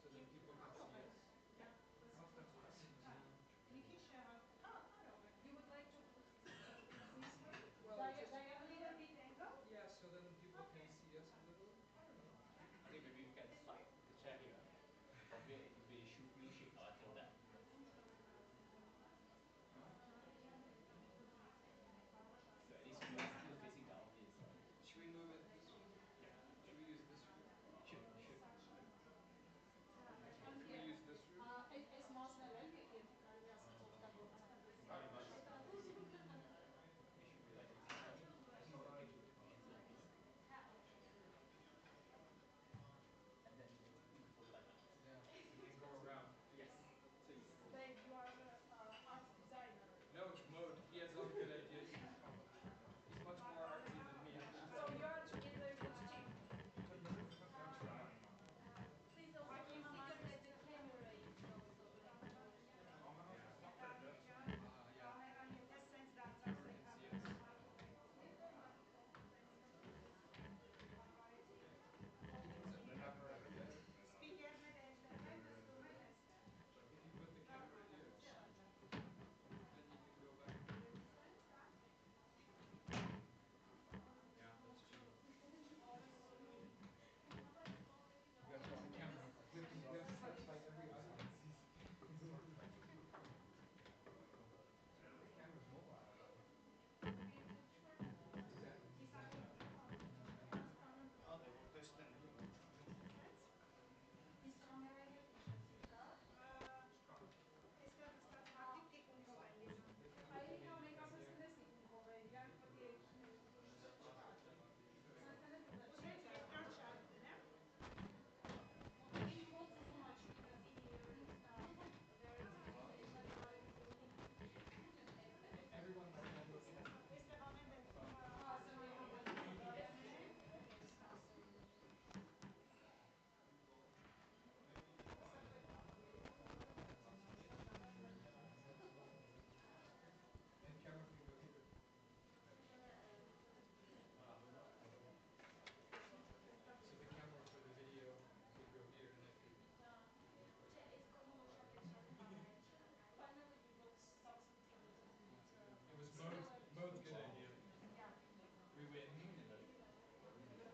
So then people can see us. Well, just yeah. So then people can see us a little. I don't know. I think maybe we can swipe the chair here. Probably it will be U-shaped or like that. So at least we are still facing the audience, right? Should we move it this way? Yeah. Should we use this room? Should. Should we use this room? Probably not. It should be like this. I think it's okay to enter like this. And then microphone like that. Yeah, and then go around. Yes, please. No, it's Mode. He has all the good ideas. He's much more artsy than me, actually. Yeah. Camera can see us. Is it the camera right there? If you put the camera here, then you can go back. Yeah, that's true. You gotta put the camera flipping this. That's like every audience sees. The camera's mobile though. Exactly. Oh, they will twist in. Everyone right now looks like. And camera can go here. So the camera for the video could go here and it could. It was Mode's good idea. We win. Impressive. You guys.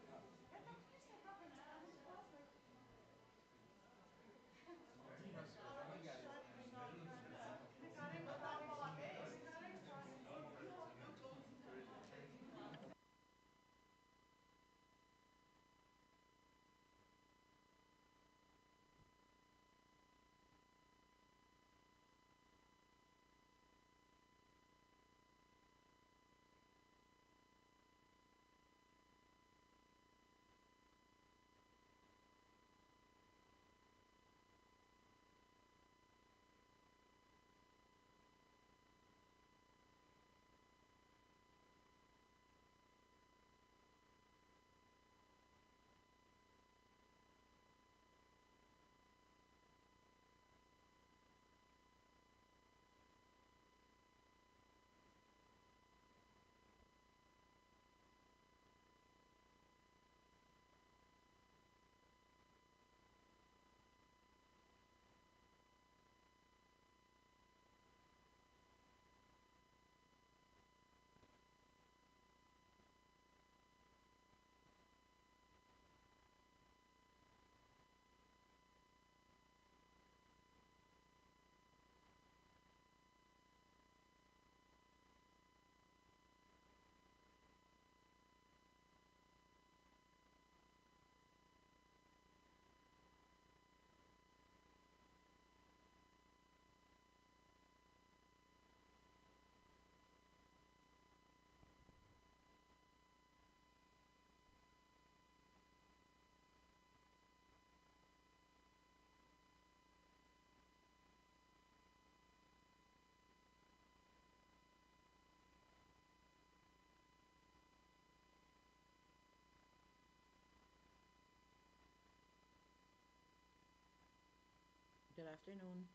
Good afternoon.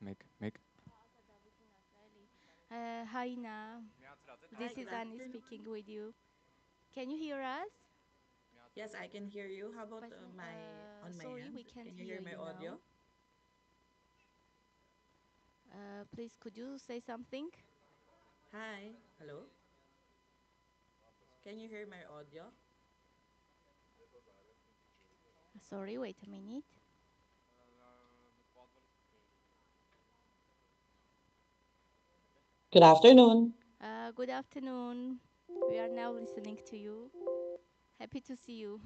Make. Hi, Na. Hi, This good is Annie afternoon. speaking with you. Can you hear us? Yes, I can hear you. How about But my on my sorry, we end? can't Can you hear hear my you now. audio? Please, could you say something? Hi. Hello. Can you hear my audio? Sorry, wait a minute. Good afternoon. Good afternoon. We are now listening to you. Happy to see you.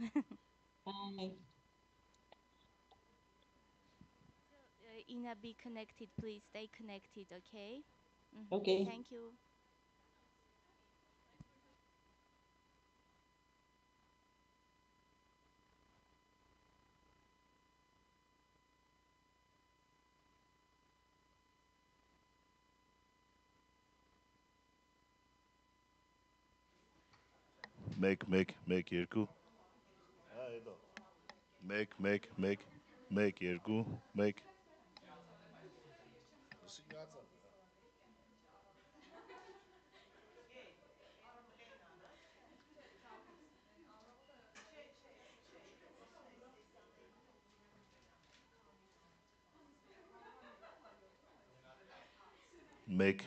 Hi. So, Ina, be connected, please. Stay connected, okay? Okay. Thank you. Make Irku. Make Irku. Make. Make.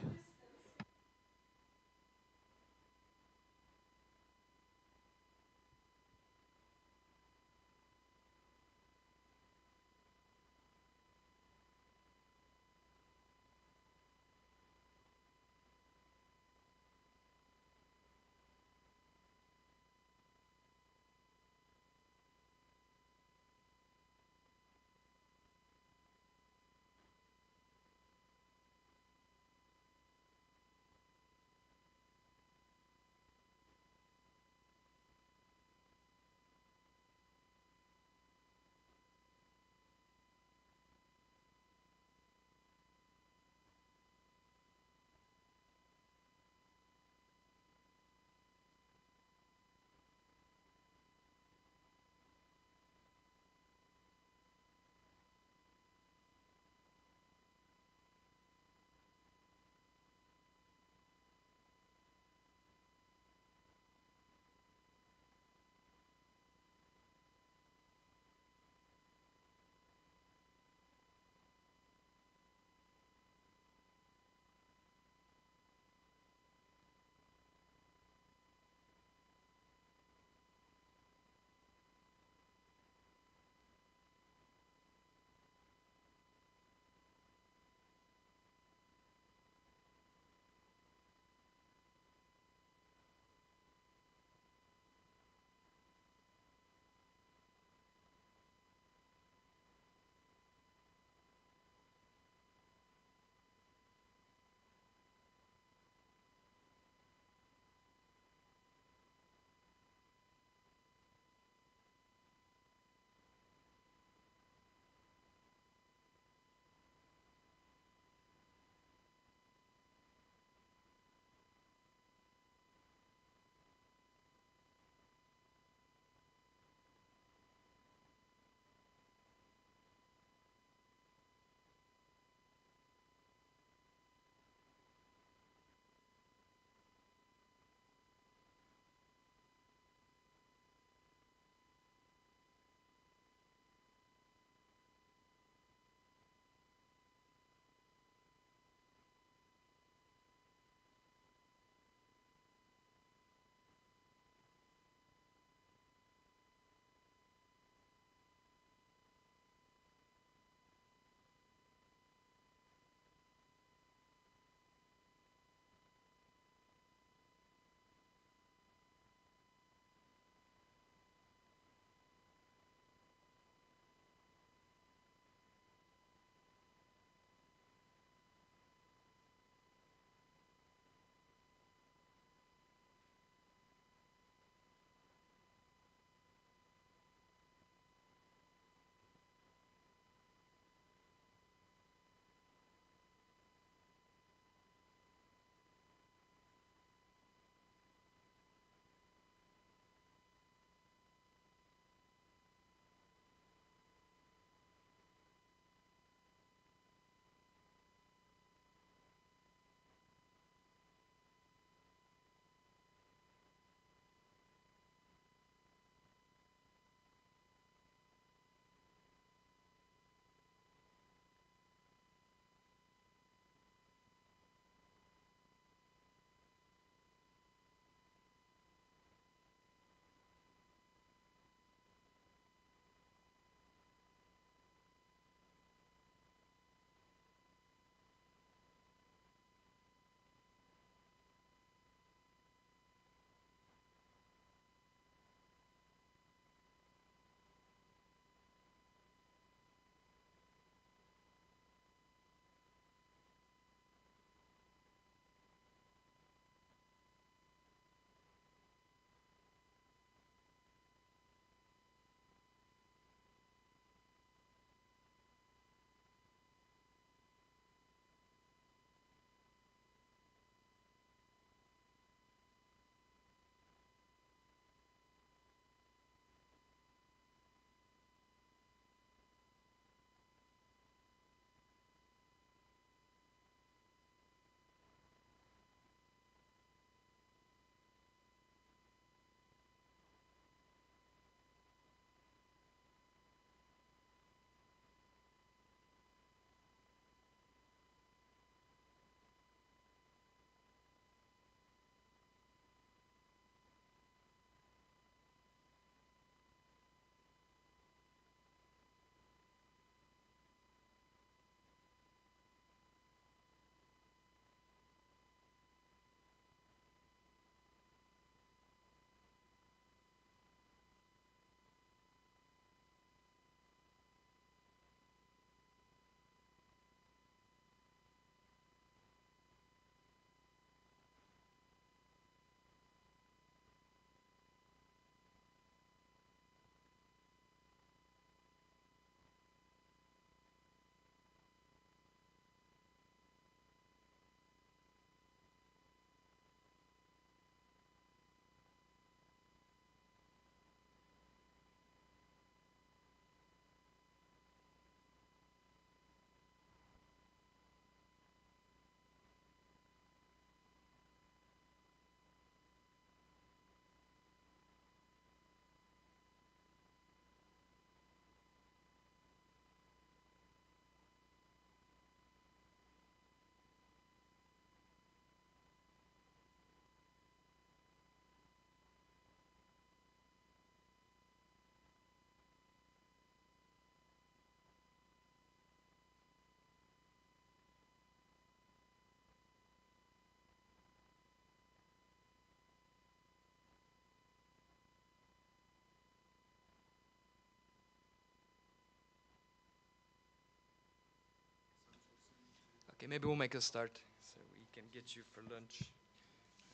Okay, maybe we'll make a start so we can get you for lunch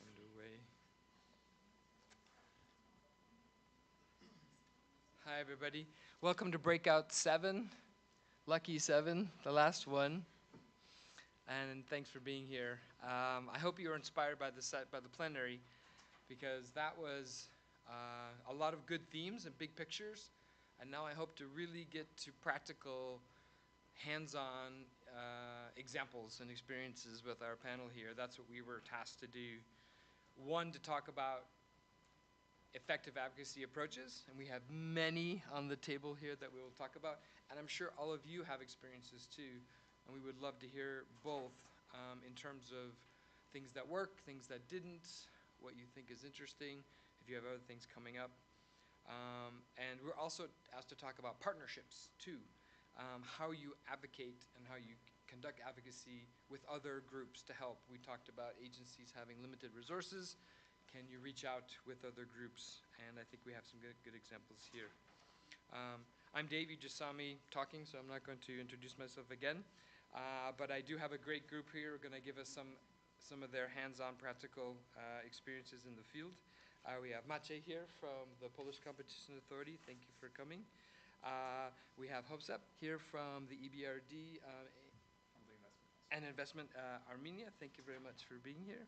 underway. Hi, everybody. Welcome to Breakout 7. Lucky 7, the last one. And thanks for being here. I hope you were inspired by the plenary, because that was a lot of good themes and big pictures. And now I hope to really get to practical, hands-on examples and experiences with our panel here. That's what we were tasked to do. One, to talk about effective advocacy approaches, and we have many on the table here that we will talk about. And I'm sure all of you have experiences too, and we would love to hear both in terms of things that worked, things that didn't, what you think is interesting, if you have other things coming up. And we're also asked to talk about partnerships too, how you advocate and how you conduct advocacy with other groups to help. We talked about agencies having limited resources. Can you reach out with other groups? And I think we have some good examples here. I'm Dave. You just saw me talking, so I'm not going to introduce myself again. But I do have a great group here who are going to give us some of their hands-on practical experiences in the field. We have Maciej here from the Polish Competition Authority. Thank you for coming. We have Hopsep here from the EBRD and Investment Armenia. Thank you very much for being here.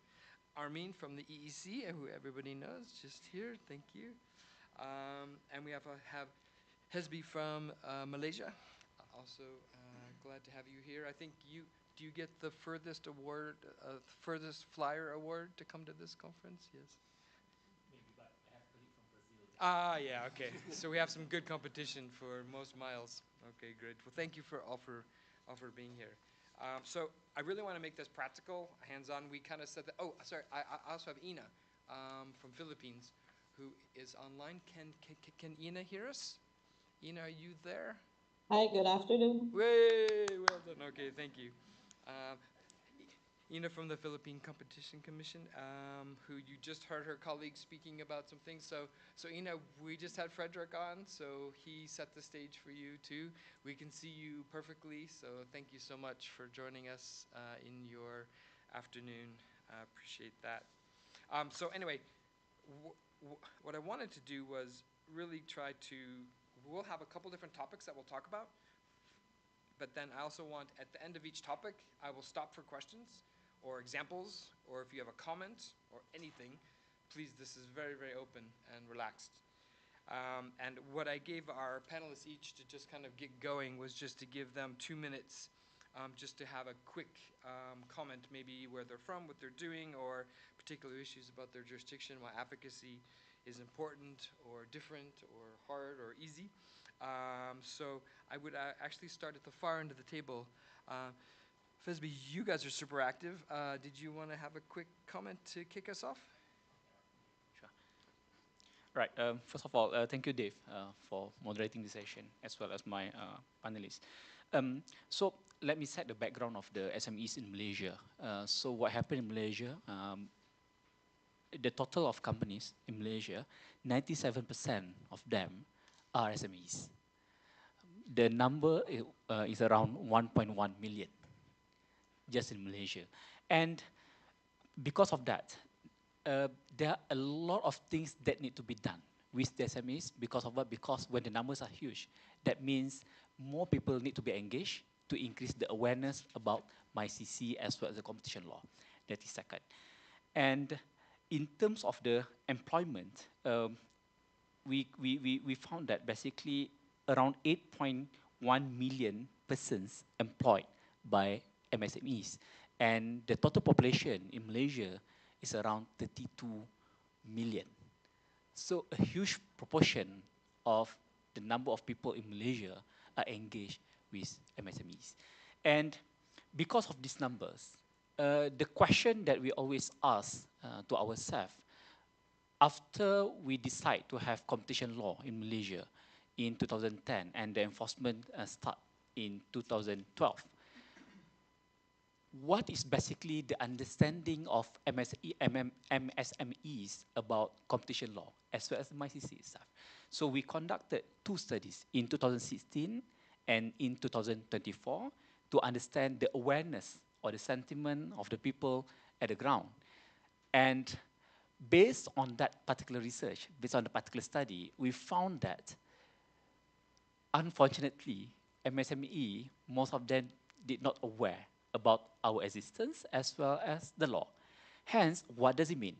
Armin from the EEC, who everybody knows, just here. Thank you. And we have Hesby from Malaysia. Also glad to have you here. I think do you get the furthest award, furthest flyer award to come to this conference? Yes. Maybe, but I have colleague from Brazil. Ah, yeah, okay. So we have some good competition for most miles. Okay, great. Well, thank you for being here. So I really want to make this practical, hands-on. We kind of said that. Oh, sorry. I also have Ina from Philippines, who is online. Can Ina hear us? Ina, are you there? Hi, good afternoon. Way, well done. Okay, thank you. Ina from the Philippine Competition Commission, who you just heard her colleagues speaking about some things. So Ina, we just had Frederick on, so he set the stage for you too. We can see you perfectly, so thank you so much for joining us in your afternoon. I appreciate that. So anyway, what I wanted to do was really try to, we'll have a couple different topics that we'll talk about, but then I also want, at the end of each topic, I will stop for questions or examples, or if you have a comment or anything, please, this is very, very open and relaxed. And what I gave our panelists each to just kind of get going was just to give them 2 minutes just to have a quick comment, maybe where they're from, what they're doing, or particular issues about their jurisdiction, why advocacy is important or different or hard or easy. So I would actually start at the far end of the table. Fesby, you guys are super active. Did you want to have a quick comment to kick us off? Sure. Right. First of all, thank you, Dave, for moderating the session, as well as my panelists. So let me set the background of the SMEs in Malaysia. So what happened in Malaysia, the total of companies in Malaysia, 97% of them are SMEs. The number is around 1.1 million, just in Malaysia. And because of that, there are a lot of things that need to be done with the SMEs. Because of what? Because when the numbers are huge, that means more people need to be engaged to increase the awareness about MyCC as well as the competition law. That is second. And in terms of the employment, we found that basically around 8.1 million persons employed by MSMEs. And the total population in Malaysia is around 32 million. So a huge proportion of the number of people in Malaysia are engaged with MSMEs. And because of these numbers, the question that we always ask to ourselves, after we decide to have competition law in Malaysia in 2010 and the enforcement start in 2012, what is basically the understanding of MSMEs about competition law as well as the MyCC itself? So we conducted 2 studies in 2016 and in 2024 to understand the awareness or the sentiment of the people at the ground. And based on that particular research, based on the particular study, we found that unfortunately, MSME, most of them did not aware about our existence as well as the law. Hence, what does it mean?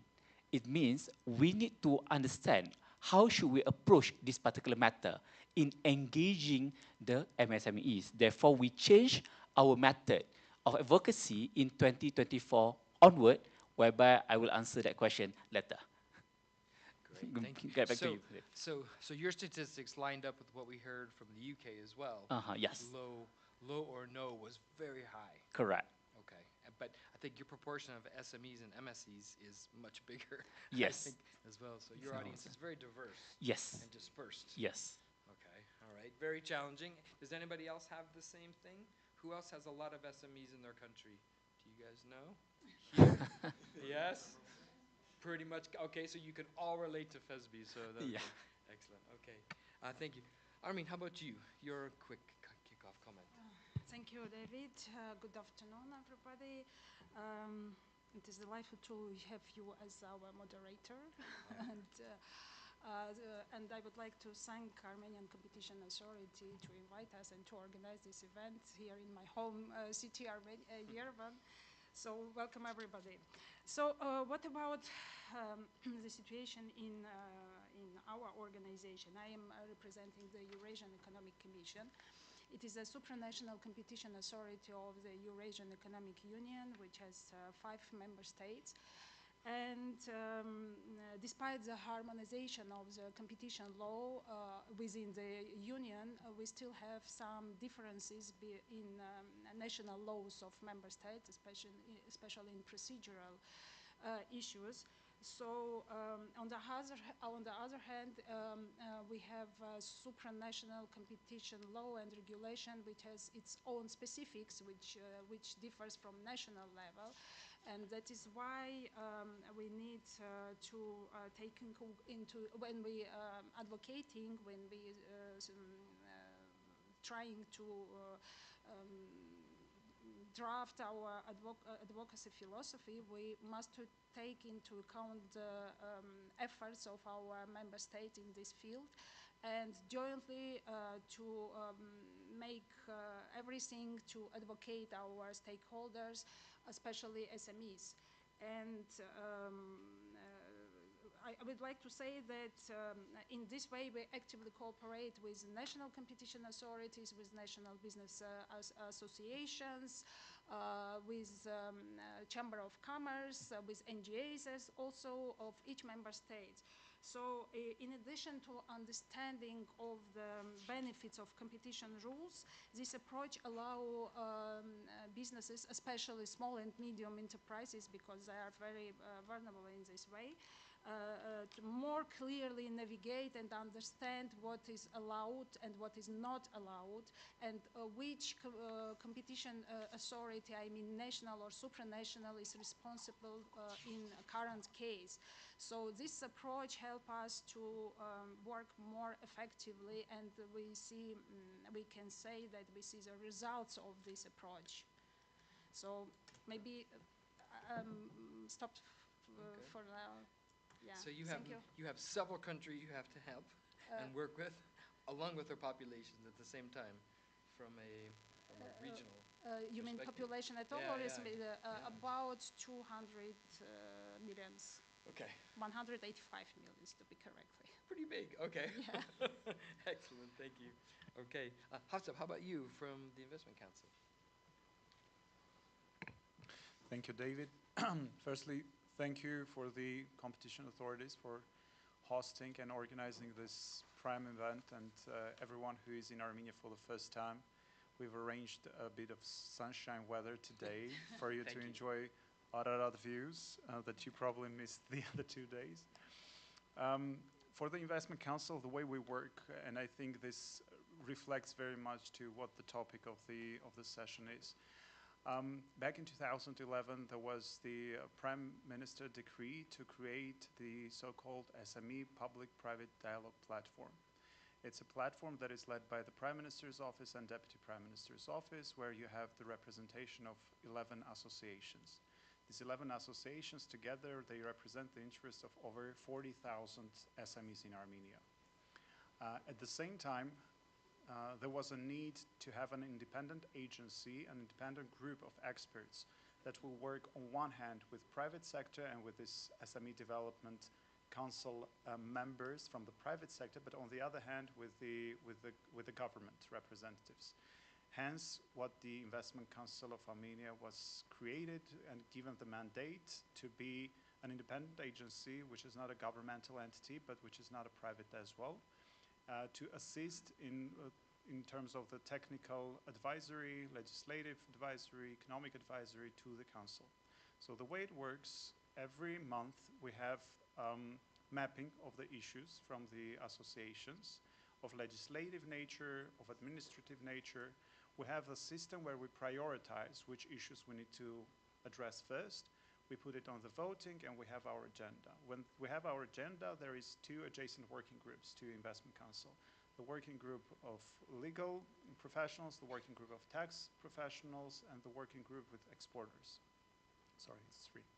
It means we need to understand how should we approach this particular matter in engaging the MSMEs. Therefore, we change our method of advocacy in 2024 onward, whereby I will answer that question later. Great, thank you. Get back to So, you. so your statistics lined up with what we heard from the UK as well. Yes, Low or no was very high. correct. Okay, but I think your proportion of SMEs and MSEs is much bigger. Yes. I think as well. So your So- audience is very diverse Yes, and dispersed. yes. Okay, all right. Very challenging. Does anybody else have the same thing? Who else has a lot of SMEs in their country? Do you guys know? Here? Yes? Pretty much. Okay, so you can all relate to FESB, so that's Yeah. excellent. Okay, thank you. Armin, how about you? Your quick kickoff comment. Thank you, David. Good afternoon, everybody. It is delightful to have you as our moderator. And I would like to thank Armenian Competition Authority to invite us and to organize this event here in my home city, Yerevan. So welcome, everybody. So what about the situation in our organization? I am representing the Eurasian Economic Commission. It is a supranational competition authority of the Eurasian Economic Union, which has 5 member states. And despite the harmonization of the competition law within the union, we still have some differences in national laws of member states, especially in procedural issues. So on the other hand, we have supranational competition law and regulation, which has its own specifics, which differs from national level. And that is why we need to take into, when we advocating, when we trying to draft our advocacy philosophy, we must take into account the efforts of our member states in this field and jointly to make everything to advocate our stakeholders, especially SMEs. And I would like to say that in this way we actively cooperate with national competition authorities, with national business associations, with Chamber of Commerce, with NGOs also of each member state. So in addition to understanding of the benefits of competition rules, this approach allows businesses, especially small and medium enterprises, because they are very vulnerable in this way, to more clearly navigate and understand what is allowed and what is not allowed, and which competition authority, I mean national or supranational, is responsible in a current case. So this approach helps us to work more effectively, and we see, we can say that we see the results of this approach. So maybe stop Okay. for now. Yeah. So you Thank you have several countries you have to help and work with, along with their populations at the same time, from a regional. You mean perspective. population at all, Yeah, or is yeah. about 200 millions? Okay, 185 millions, to be correctly. pretty big. Okay. Yeah. Excellent. Thank you. Okay, Hafsab, how about you from the Investment Council? Thank you, David. Firstly, thank you for the competition authorities for hosting and organizing this prime event, and everyone who is in Armenia for the first time. We've arranged a bit of sunshine weather today for you to enjoy Ararat views that you probably missed the other 2 days. For the Investment Council, the way we work, and I think this reflects very much to what the topic of the session is. Back in 2011, there was the Prime Minister decree to create the so-called SME Public-Private Dialogue Platform. It's a platform that is led by the Prime Minister's Office and Deputy Prime Minister's Office, where you have the representation of 11 associations. These 11 associations together, they represent the interests of over 40,000 SMEs in Armenia. At the same time, there was a need to have an independent agency, an independent group of experts that will work on one hand with private sector and with this SME Development Council members from the private sector, but on the other hand with the government representatives. Hence, what the Investment Council of Armenia was created and given the mandate to be an independent agency, which is not a governmental entity, but which is not a private as well, to assist in terms of the technical advisory, legislative advisory, economic advisory to the council. So the way it works, every month we have mapping of the issues from the associations of legislative nature, of administrative nature. We have a system where we prioritize which issues we need to address first. We put it on the voting and we have our agenda. When we have our agenda, there is two adjacent working groups to Investment Council. The working group of legal professionals, the working group of tax professionals, and the working group with exporters. Sorry, it's three.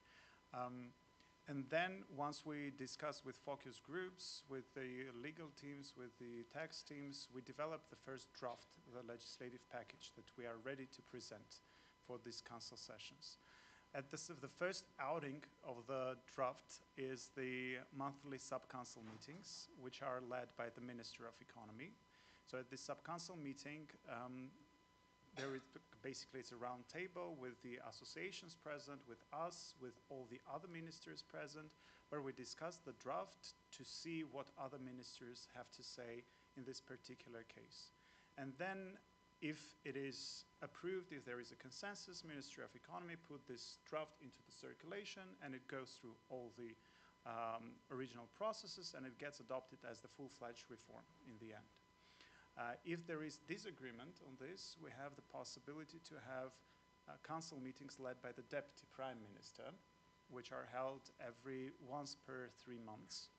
And then once we discuss with focus groups, with the legal teams, with the tax teams, we develop the first draft, the legislative package that we are ready to present for these council sessions. At the first outing of the draft is the monthly sub-council meetings, which are led by the Minister of Economy. So at this sub-council meeting, there is basically it's a round table with the associations present, with us, with all the other ministers present, where we discuss the draft to see what other ministers have to say in this particular case. And then if it is approved, if there is a consensus, Ministry of Economy put this draft into the circulation and it goes through all the original processes and it gets adopted as the full-fledged reform in the end. If there is disagreement on this, we have the possibility to have council meetings led by the Deputy Prime Minister, which are held once per 3 months.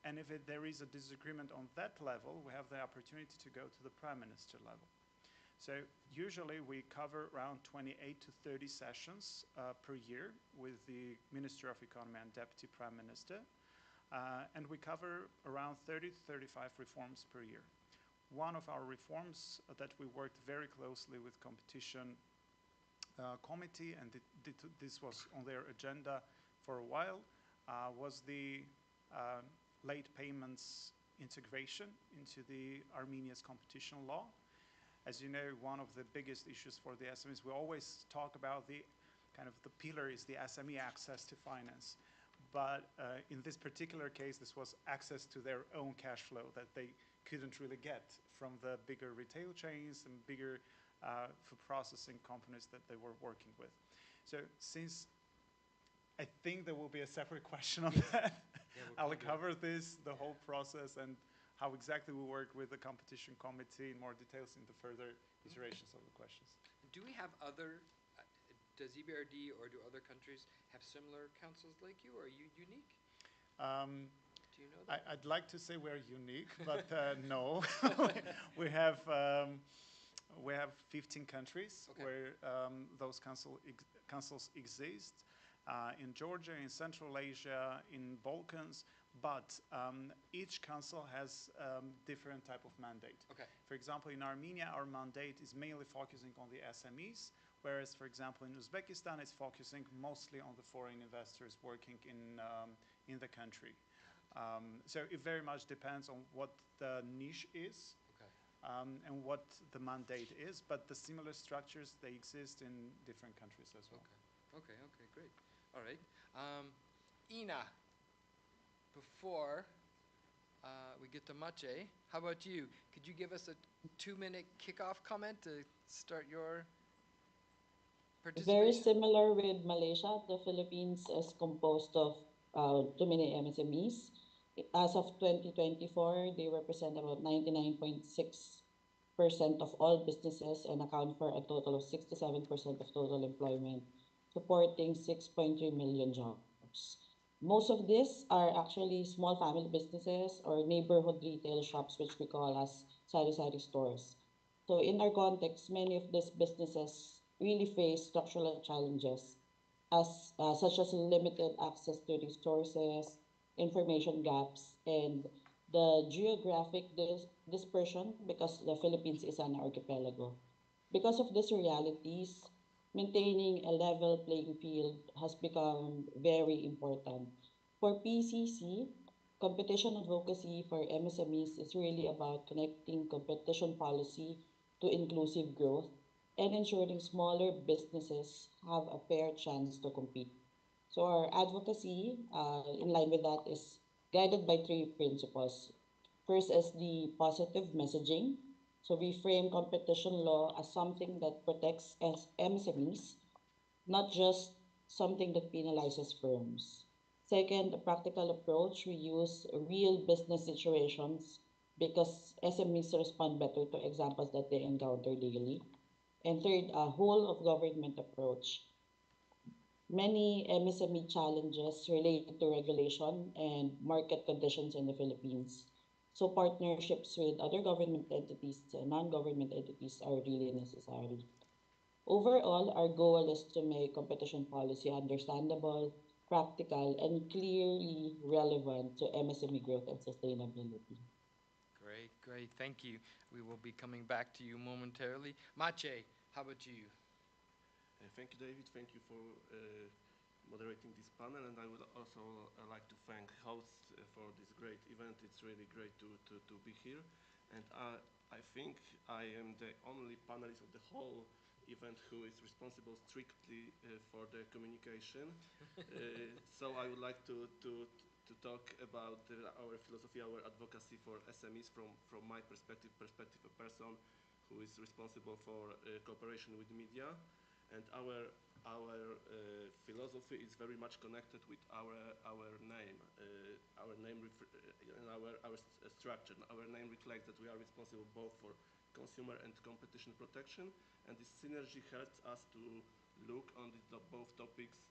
And if there is a disagreement on that level, we have the opportunity to go to the Prime Minister level. So usually we cover around 28 to 30 sessions per year with the Minister of Economy and Deputy Prime Minister. And we cover around 30 to 35 reforms per year. One of our reforms that we worked very closely with Competition Committee, and this was on their agenda for a while, was the late payments integration into the Armenia's competition law. As you know, one of the biggest issues for the SMEs, we always talk about the pillar is the SME access to finance. But in this particular case, this was access to their own cash flow that they couldn't really get from the bigger retail chains and bigger food processing companies that they were working with. So since I think there will be a separate question on that, yeah, I'll cover this, the whole process, and how exactly we work with the Competition Committee in more details in the further iterations of the questions. Do we have other, does EBRD or do other countries have similar councils like you, or are you unique? Do you know that? I'd like to say we're unique, but no. we have 15 countries where those councils exist. In Georgia, in Central Asia, in Balkans, but each council has different type of mandate. Okay. For example, in Armenia, our mandate is mainly focusing on the SMEs, whereas, for example, in Uzbekistan, it's focusing mostly on the foreign investors working in the country. So it very much depends on what the niche is. And what the mandate is, but the similar structures, they exist in different countries as well. Okay, great. All right. Ina, before we get to Maciej, how about you? Could you give us a 2-minute kickoff comment to start your participation? Very similar with Malaysia. The Philippines is composed of too many MSMEs. As of 2024, they represent about 99.6% of all businesses and account for a total of 67% of total employment, supporting 6.3 million jobs. Most of these are actually small family businesses or neighborhood retail shops, which we call as sari-sari stores. So in our context, many of these businesses really face structural challenges, such as limited access to resources, information gaps, and the geographic dispersion because the Philippines is an archipelago. Because of these realities, maintaining a level playing field has become very important. For PCC, competition advocacy for MSMEs is really about connecting competition policy to inclusive growth and ensuring smaller businesses have a fair chance to compete. So our advocacy, in line with that, is guided by three principles. First is the positive messaging. So we frame competition law as something that protects MSMEs, not just something that penalizes firms. Second, a practical approach. We use real business situations because SMEs respond better to examples that they encounter daily. And third, a whole of government approach. Many MSME challenges relate to regulation and market conditions in the Philippines. So partnerships with other government entities and non-government entities are really necessary. Overall, our goal is to make competition policy understandable, practical, and clearly relevant to MSME growth and sustainability. Great, great. Thank you. We will be coming back to you momentarily. Mache, how about you? Thank you, David. Thank you for moderating this panel, and I would also like to thank hosts for this great event. It's really great to be here, and I think I am the only panelist of the whole event who is responsible strictly for the communication. So I would like to talk about our philosophy, our advocacy for SMEs from my perspective, a person who is responsible for cooperation with media, and our philosophy is very much connected with our name, and our structure. Our name reflects that we are responsible both for consumer and competition protection, and this synergy helps us to look on both topics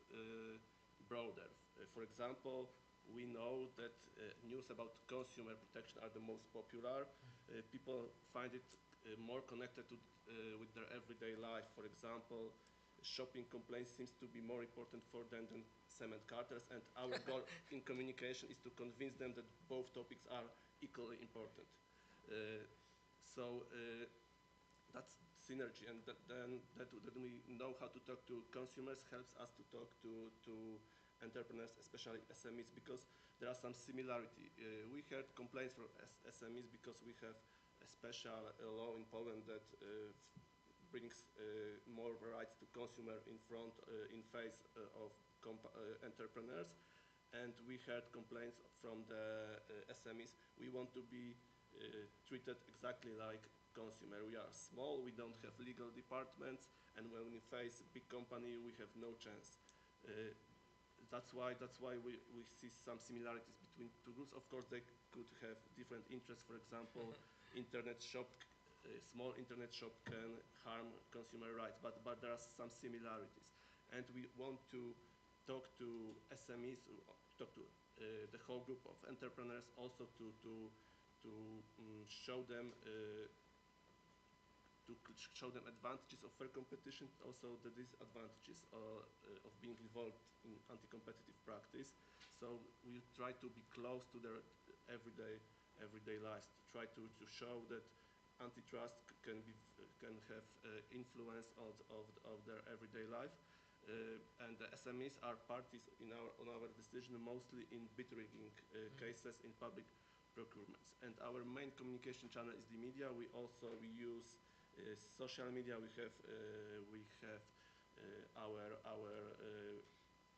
broader. For example, we know that news about consumer protection are the most popular. People find it more connected with their everyday life. For example, shopping complaints seems to be more important for them than cement carters, and our goal in communication is to convince them that both topics are equally important. Uh, so that's synergy, and that we know how to talk to consumers helps us to talk to entrepreneurs, especially SMEs, because there are some similarity. We heard complaints from SMEs because we have a special law in Poland that brings more rights to consumer in face of entrepreneurs, and we heard complaints from the SMEs. We want to be treated exactly like consumer. We are small, we don't have legal departments, and when we face big company, we have no chance. Uh, that's why we see some similarities between two groups. Of course, they could have different interests. For example, internet shop, a small internet shop can harm consumer rights, but there are some similarities, and we want to talk to SMEs, talk to the whole group of entrepreneurs, also to show them advantages of fair competition, also the disadvantages of being involved in anti-competitive practice. So we try to be close to their everyday lives, to try to show that antitrust can have influence of their everyday life. And the SMEs are parties on our decision, mostly in bidding cases in public procurements. And our main communication channel is the media. We use social media. We have our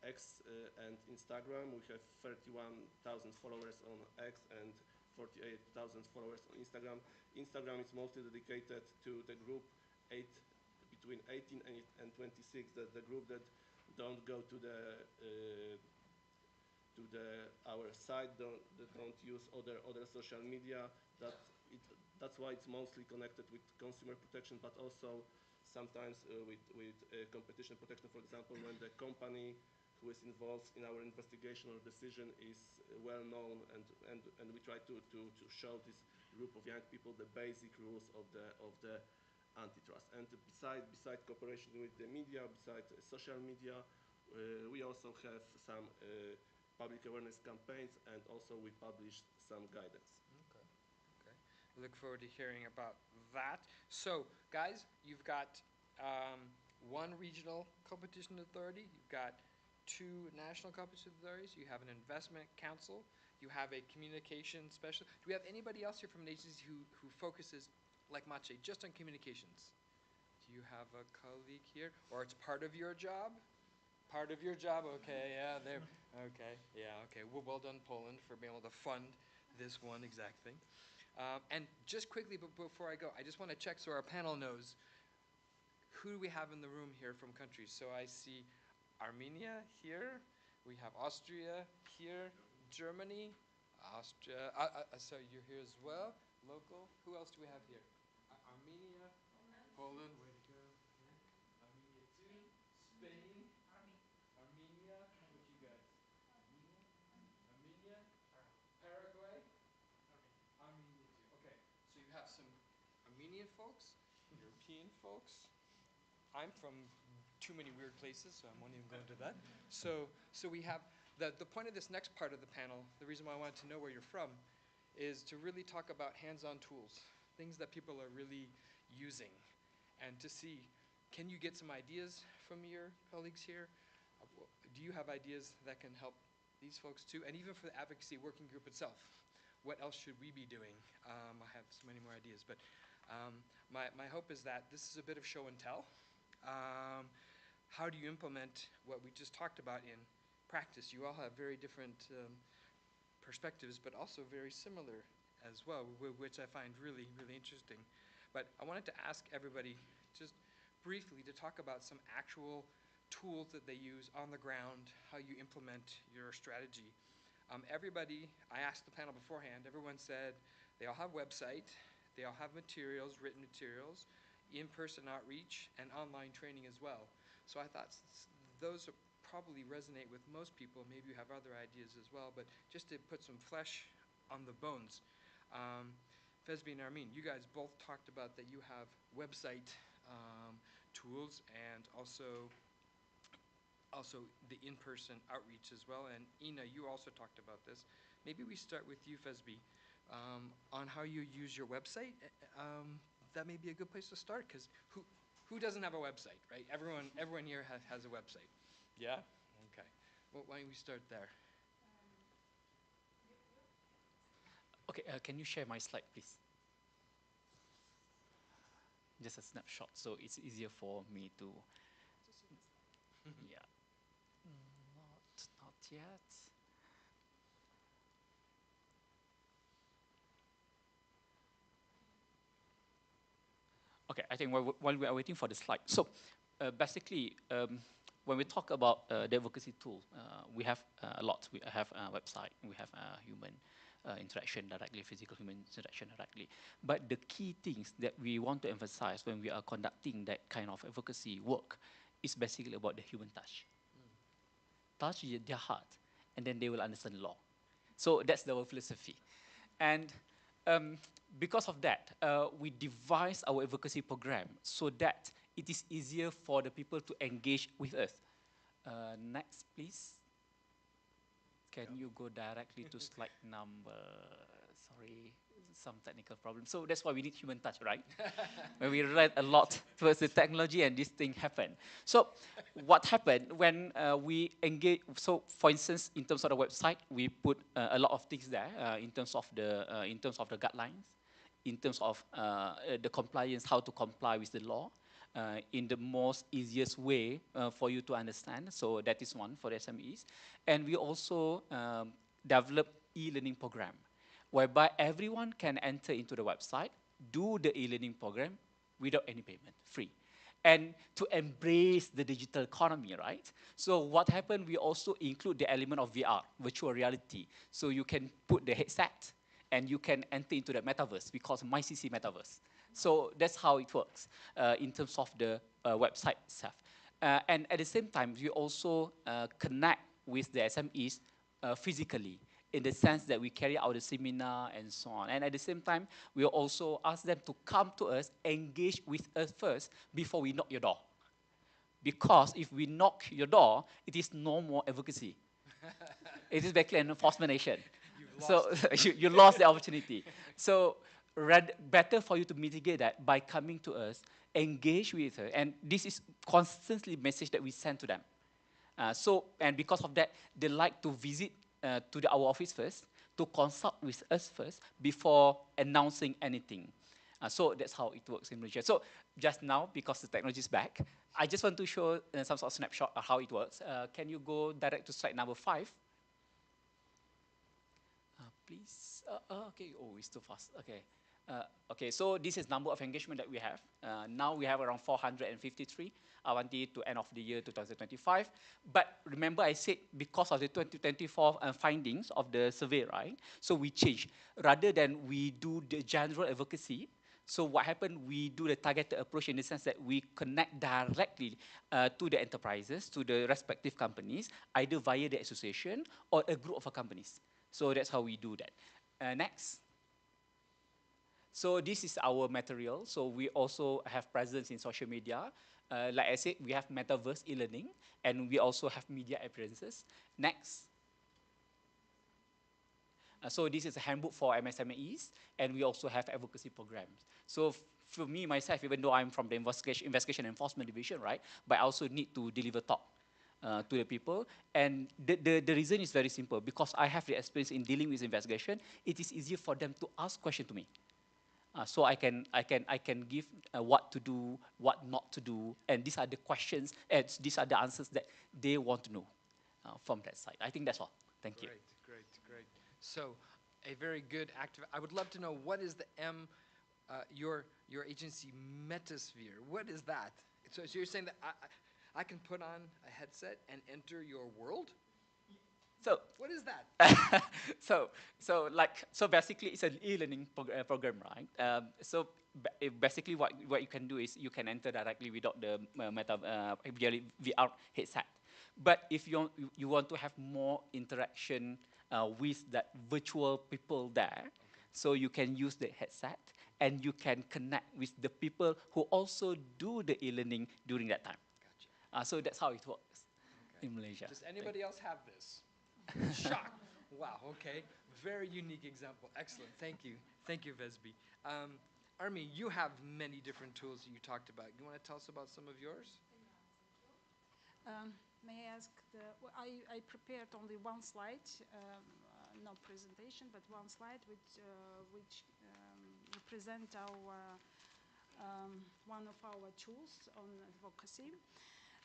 X and Instagram. We have 31,000 followers on X and 48,000 followers on Instagram. Instagram is mostly dedicated to the group between 18 and 26, the group that don't go to our site, that don't use other social media. That it, that's why it's mostly connected with consumer protection, but also sometimes with competition protection. For example, when the company who is involved in our investigation or decision is well known, and we try to show this group of young people the basic rules of the antitrust. And beside cooperation with the media, beside social media, we also have some public awareness campaigns, and also we published some guidance. Okay. Okay. I look forward to hearing about that. So, guys, you've got one regional competition authority, you've got two national competition authorities, you have an investment council, you have a communication specialist. Do we have anybody else here from an agency who focuses, like Mache, just on communications? Do you have a colleague here? Or it's part of your job? Part of your job, okay, yeah, there, okay, yeah, okay. Well done, Poland, for being able to fund this one exact thing. And just quickly before I go, I just want to check so our panel knows who do we have in the room here from countries. So I see Armenia here, we have Austria here, Germany, Austria, so you're here as well, local. Who else do we have here? Armenia, Poland, way to go. Yeah. Armenia too, Spain, Armenia, how about you guys? Armenia, Paraguay, Armenia too. Okay, so you have some Armenian folks, European folks. I'm from too many weird places, so I won't even go into that. So we have the point of this next part of the panel. The reason why I wanted to know where you're from is to really talk about hands-on tools, things that people are really using, and to see, can you get some ideas from your colleagues here? Do you have ideas that can help these folks too? And even for the advocacy working group itself, what else should we be doing? I have so many more ideas, but my hope is that this is a bit of show and tell. How do you implement what we just talked about in practice? You all have very different perspectives, but also very similar as well, which I find really, really interesting. But I wanted to ask everybody just briefly to talk about some actual tools that they use on the ground, how you implement your strategy. Everybody, I asked the panel beforehand, everyone said they all have website, they all have materials, written materials, in-person outreach, and online training as well. So I thought those probably resonate with most people. Maybe you have other ideas as well, but just to put some flesh on the bones. Fesby and Armin, you guys both talked about that you have website tools and also the in-person outreach as well. And Ina, you also talked about this. Maybe we start with you, Fesby, on how you use your website. That may be a good place to start, because who doesn't have a website, right? Everyone here has a website. Yeah? Okay. Well, why don't we start there? Okay, can you share my slide, please? Just a snapshot, so it's easier for me to. Yeah. Not yet. Okay, I think while we are waiting for the slide, so basically, when we talk about the advocacy tool, we have a lot. We have a website, we have human interaction directly, physical human interaction directly. But the key things that we want to emphasize when we are conducting that kind of advocacy work is basically about the human touch. Touch their heart, and then they will understand law. So that's our philosophy. And because of that, we devise our advocacy program so that it is easier for the people to engage with us. Next, please. Can you go directly to slide number? Sorry, some technical problem. So that's why we need human touch, right? When we read a lot towards the technology and this thing happened. So what happened when we engage? So for instance, in terms of the website, we put a lot of things there in terms of the guidelines, in terms of the compliance, how to comply with the law. In the most easiest way for you to understand. So that is one for the SMEs. And we also develop e-learning program, whereby everyone can enter into the website, do the e-learning program without any payment, free. And to embrace the digital economy, right? So what happened, we also include the element of VR, virtual reality. So you can put the headset and you can enter into the metaverse. We call it MyCC Metaverse. So that's how it works in terms of the website itself. And at the same time, we also connect with the SMEs physically, in the sense that we carry out the seminar and so on. And at the same time, we also ask them to come to us, engage with us first before we knock your door. Because if we knock your door, it is no more advocacy. It is basically an enforcement action. So you lost the opportunity. So better for you to mitigate that by coming to us, engage with her. And this is constantly message that we send to them. And because of that, they like to visit our office first, to consult with us first before announcing anything. So that's how it works in Malaysia. So just now, because the technology is back, I just want to show some sort of snapshot of how it works. Can you go direct to slide number 5? Please. Okay. Oh, it's too fast. Okay. Okay. So this is number of engagement that we have. Now we have around 453 until to end of the year 2025. But remember, I said because of the 2024 findings of the survey, right? So we change rather than we do the general advocacy. So what happened? We do the targeted approach in the sense that we connect directly to the enterprises, to the respective companies, either via the association or a group of companies. So that's how we do that. Next. So this is our material. So we also have presence in social media. Like I said, we have metaverse e-learning, and we also have media appearances. Next. So this is a handbook for MSMEs, and we also have advocacy programs. So for me, myself, even though I'm from the investigation enforcement division, right, but I also need to deliver talk to the people. And the reason is very simple. Because I have the experience in dealing with investigation, it is easier for them to ask questions to me. So I can give what to do, what not to do, and these are the questions, and these are the answers that they want to know from that side. I think that's all. Thank you. Great. So, a very good active. I would love to know, what is the your agency Metasphere? What is that? So you're saying that I can put on a headset and enter your world? So what is that? so basically, it's an e-learning program, right? Basically, what you can do is you can enter directly without the VR headset. But if you want to have more interaction with that virtual people there, so you can use the headset and you can connect with the people who also do the e-learning during that time. Gotcha. So that's how it works in Malaysia. Does anybody else have this? Shock. Wow, okay. Very unique example. Excellent. Thank you, Vesby. Army, you have many different tools that you talked about. You want to tell us about some of yours? May I ask, I prepared only one slide, no presentation, but one slide which represent one of our tools on advocacy.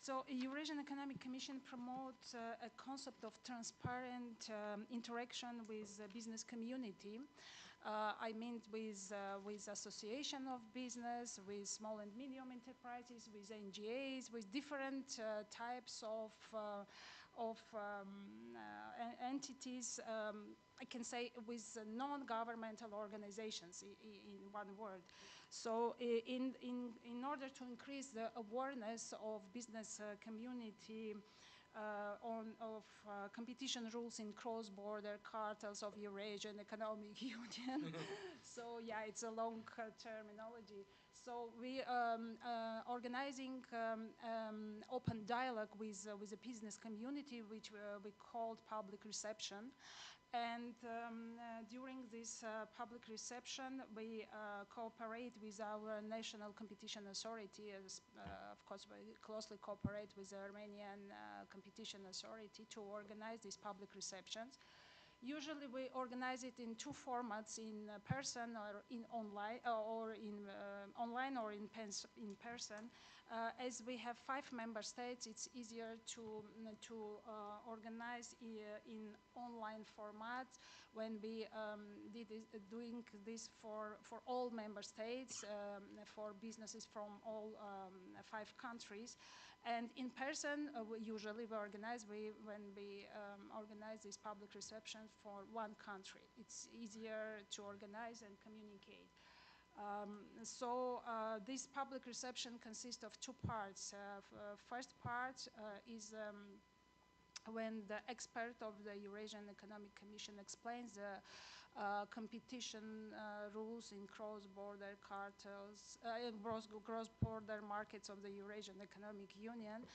So Eurasian Economic Commission promotes a concept of transparent interaction with the business community. I mean with association of business, with small and medium enterprises, with NGOs, with different types of entities. I can say with non-governmental organizations in one word. So in order to increase the awareness of business community of competition rules in cross-border cartels of Eurasian Economic Union. So yeah, it's a long terminology. So we organizing open dialogue with the business community, which we called public reception. And during this public reception, we cooperate with our national competition authority. Of course, we closely cooperate with the Armenian competition authority to organize these public receptions. Usually, we organize it in two formats: in person or in online, or in online or in person. As we have 5 member states, it's easier to organize in online format. When we doing this for all member states, for businesses from all 5 countries. And in person, usually we organize when we organize this public reception for one country. It's easier to organize and communicate. This public reception consists of two parts. First part is when the expert of the Eurasian Economic Commission explains the competition rules in cross-border cartels, cross-border markets of the Eurasian Economic Union.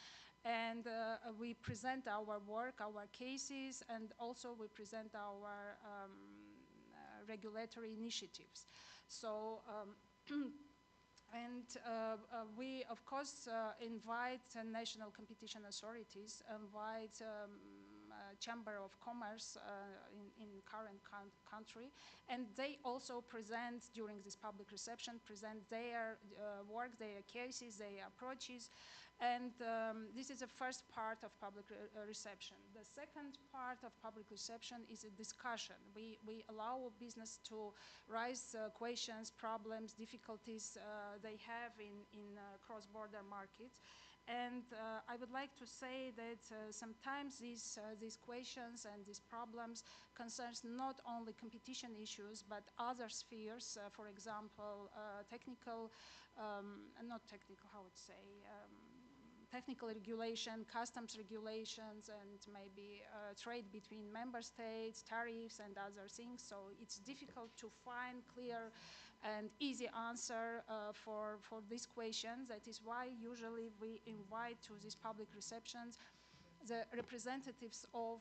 And we present our work, our cases, and also we present our regulatory initiatives. So, we, of course, invite national competition authorities, invite Chamber of Commerce in current country, and they also present during this public reception, present their work, their cases, their approaches, and this is the first part of public reception. The second part of public reception is a discussion. We allow business to raise questions, problems, difficulties they have in cross-border markets. And I would like to say that sometimes these questions and these problems concerns not only competition issues, but other spheres, for example, technical, not technical, how would say, technical regulation, customs regulations, and maybe trade between member states, tariffs, and other things. So it's difficult to find clear and easy answer for these questions. That is why usually we invite to these public receptions the representatives of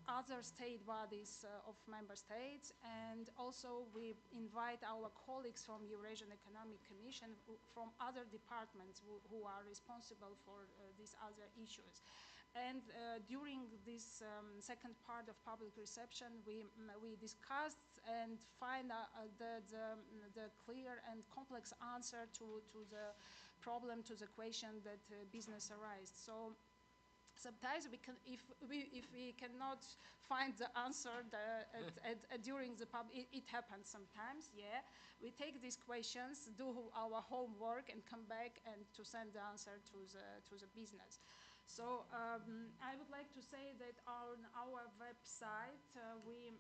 other state bodies of member states, and also we invite our colleagues from Eurasian Economic Commission from other departments who are responsible for these other issues. And during this second part of public reception, we discussed and find the clear and complex answer to the problem, to the question that business arises. So sometimes we can, if we cannot find the answer during the it happens sometimes, yeah. We take these questions, do our homework, and come back and to send the answer to the business. So I would like to say that on our website, we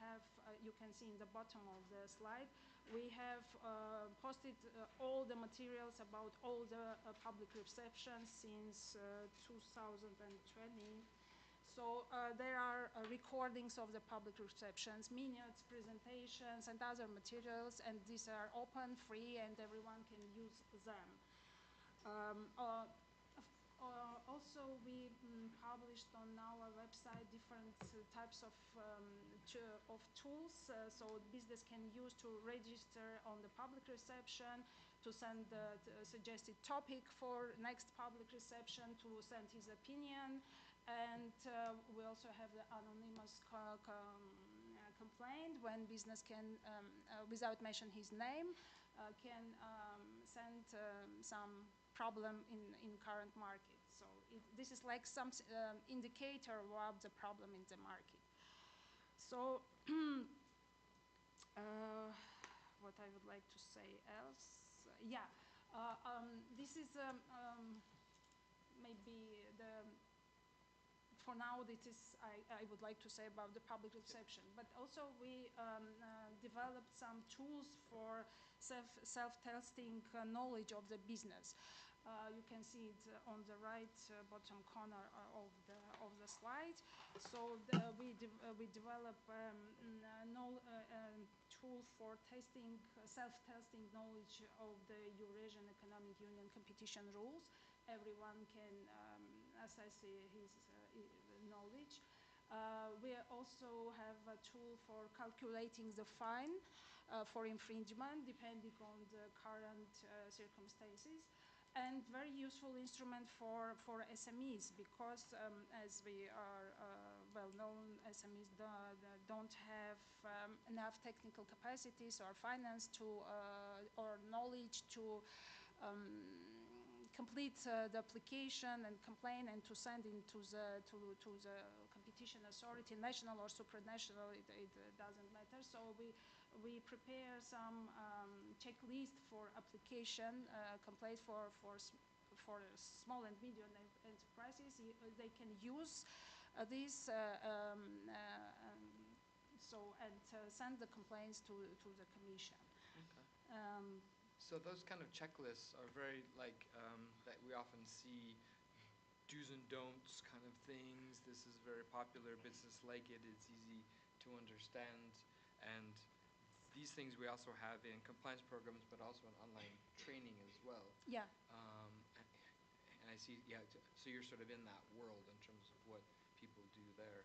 have, you can see in the bottom of the slide, we have posted all the materials about all the public receptions since 2020. So there are recordings of the public receptions, minutes, presentations, and other materials, and these are open, free, and everyone can use them. Also, we published on our website different types of tools, so business can use to register on the public reception, to send the suggested topic for next public reception, to send his opinion, and we also have the anonymous complaint when business can, without mentioning his name, can send some problem in current market. So this is like some indicator of the problem in the market. So what I would like to say else, yeah, this is maybe for now, this is I would like to say about the public reception. But also we developed some tools for self-testing knowledge of the business. You can see it on the right bottom corner of the slide. So we develop tool for testing, self-testing knowledge of the Eurasian Economic Union competition rules. Everyone can assess his knowledge. We also have a tool for calculating the fine for infringement depending on the current circumstances. And very useful instrument for SMEs, because as we are well known, SMEs don't have enough technical capacities or finance to or knowledge to complete the application and complain and to send into the competition authority, national or supranational, it doesn't matter. So we prepare some checklist for application complaint for small and medium enterprises. They can use this and send the complaints to the commission. Okay. So those kind of checklists are very that we often see do's and don'ts kind of things. This is very popular. Business like it. It's easy to understand. And these things we also have in compliance programs, but also in online training as well. Yeah. And I see, yeah, so you're sort of in that world in terms of what people do there,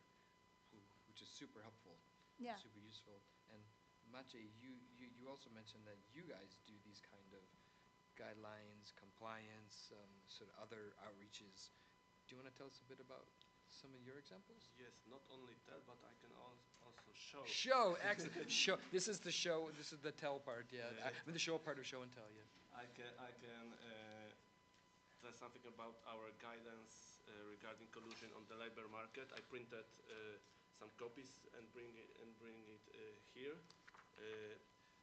which is super helpful, Yeah. super useful. And Maciej, you also mentioned that you guys do these kind of guidelines, compliance, sort of other outreaches. Do you want to tell us a bit about some of your examples? Yes, not only tell, but I can also show. Show, excellent. Show. This is the show. This is the tell part. Yeah, Yeah. the show part of show and tell. Yeah. I can tell something about our guidance regarding collusion on the labor market. I printed some copies and bring it here.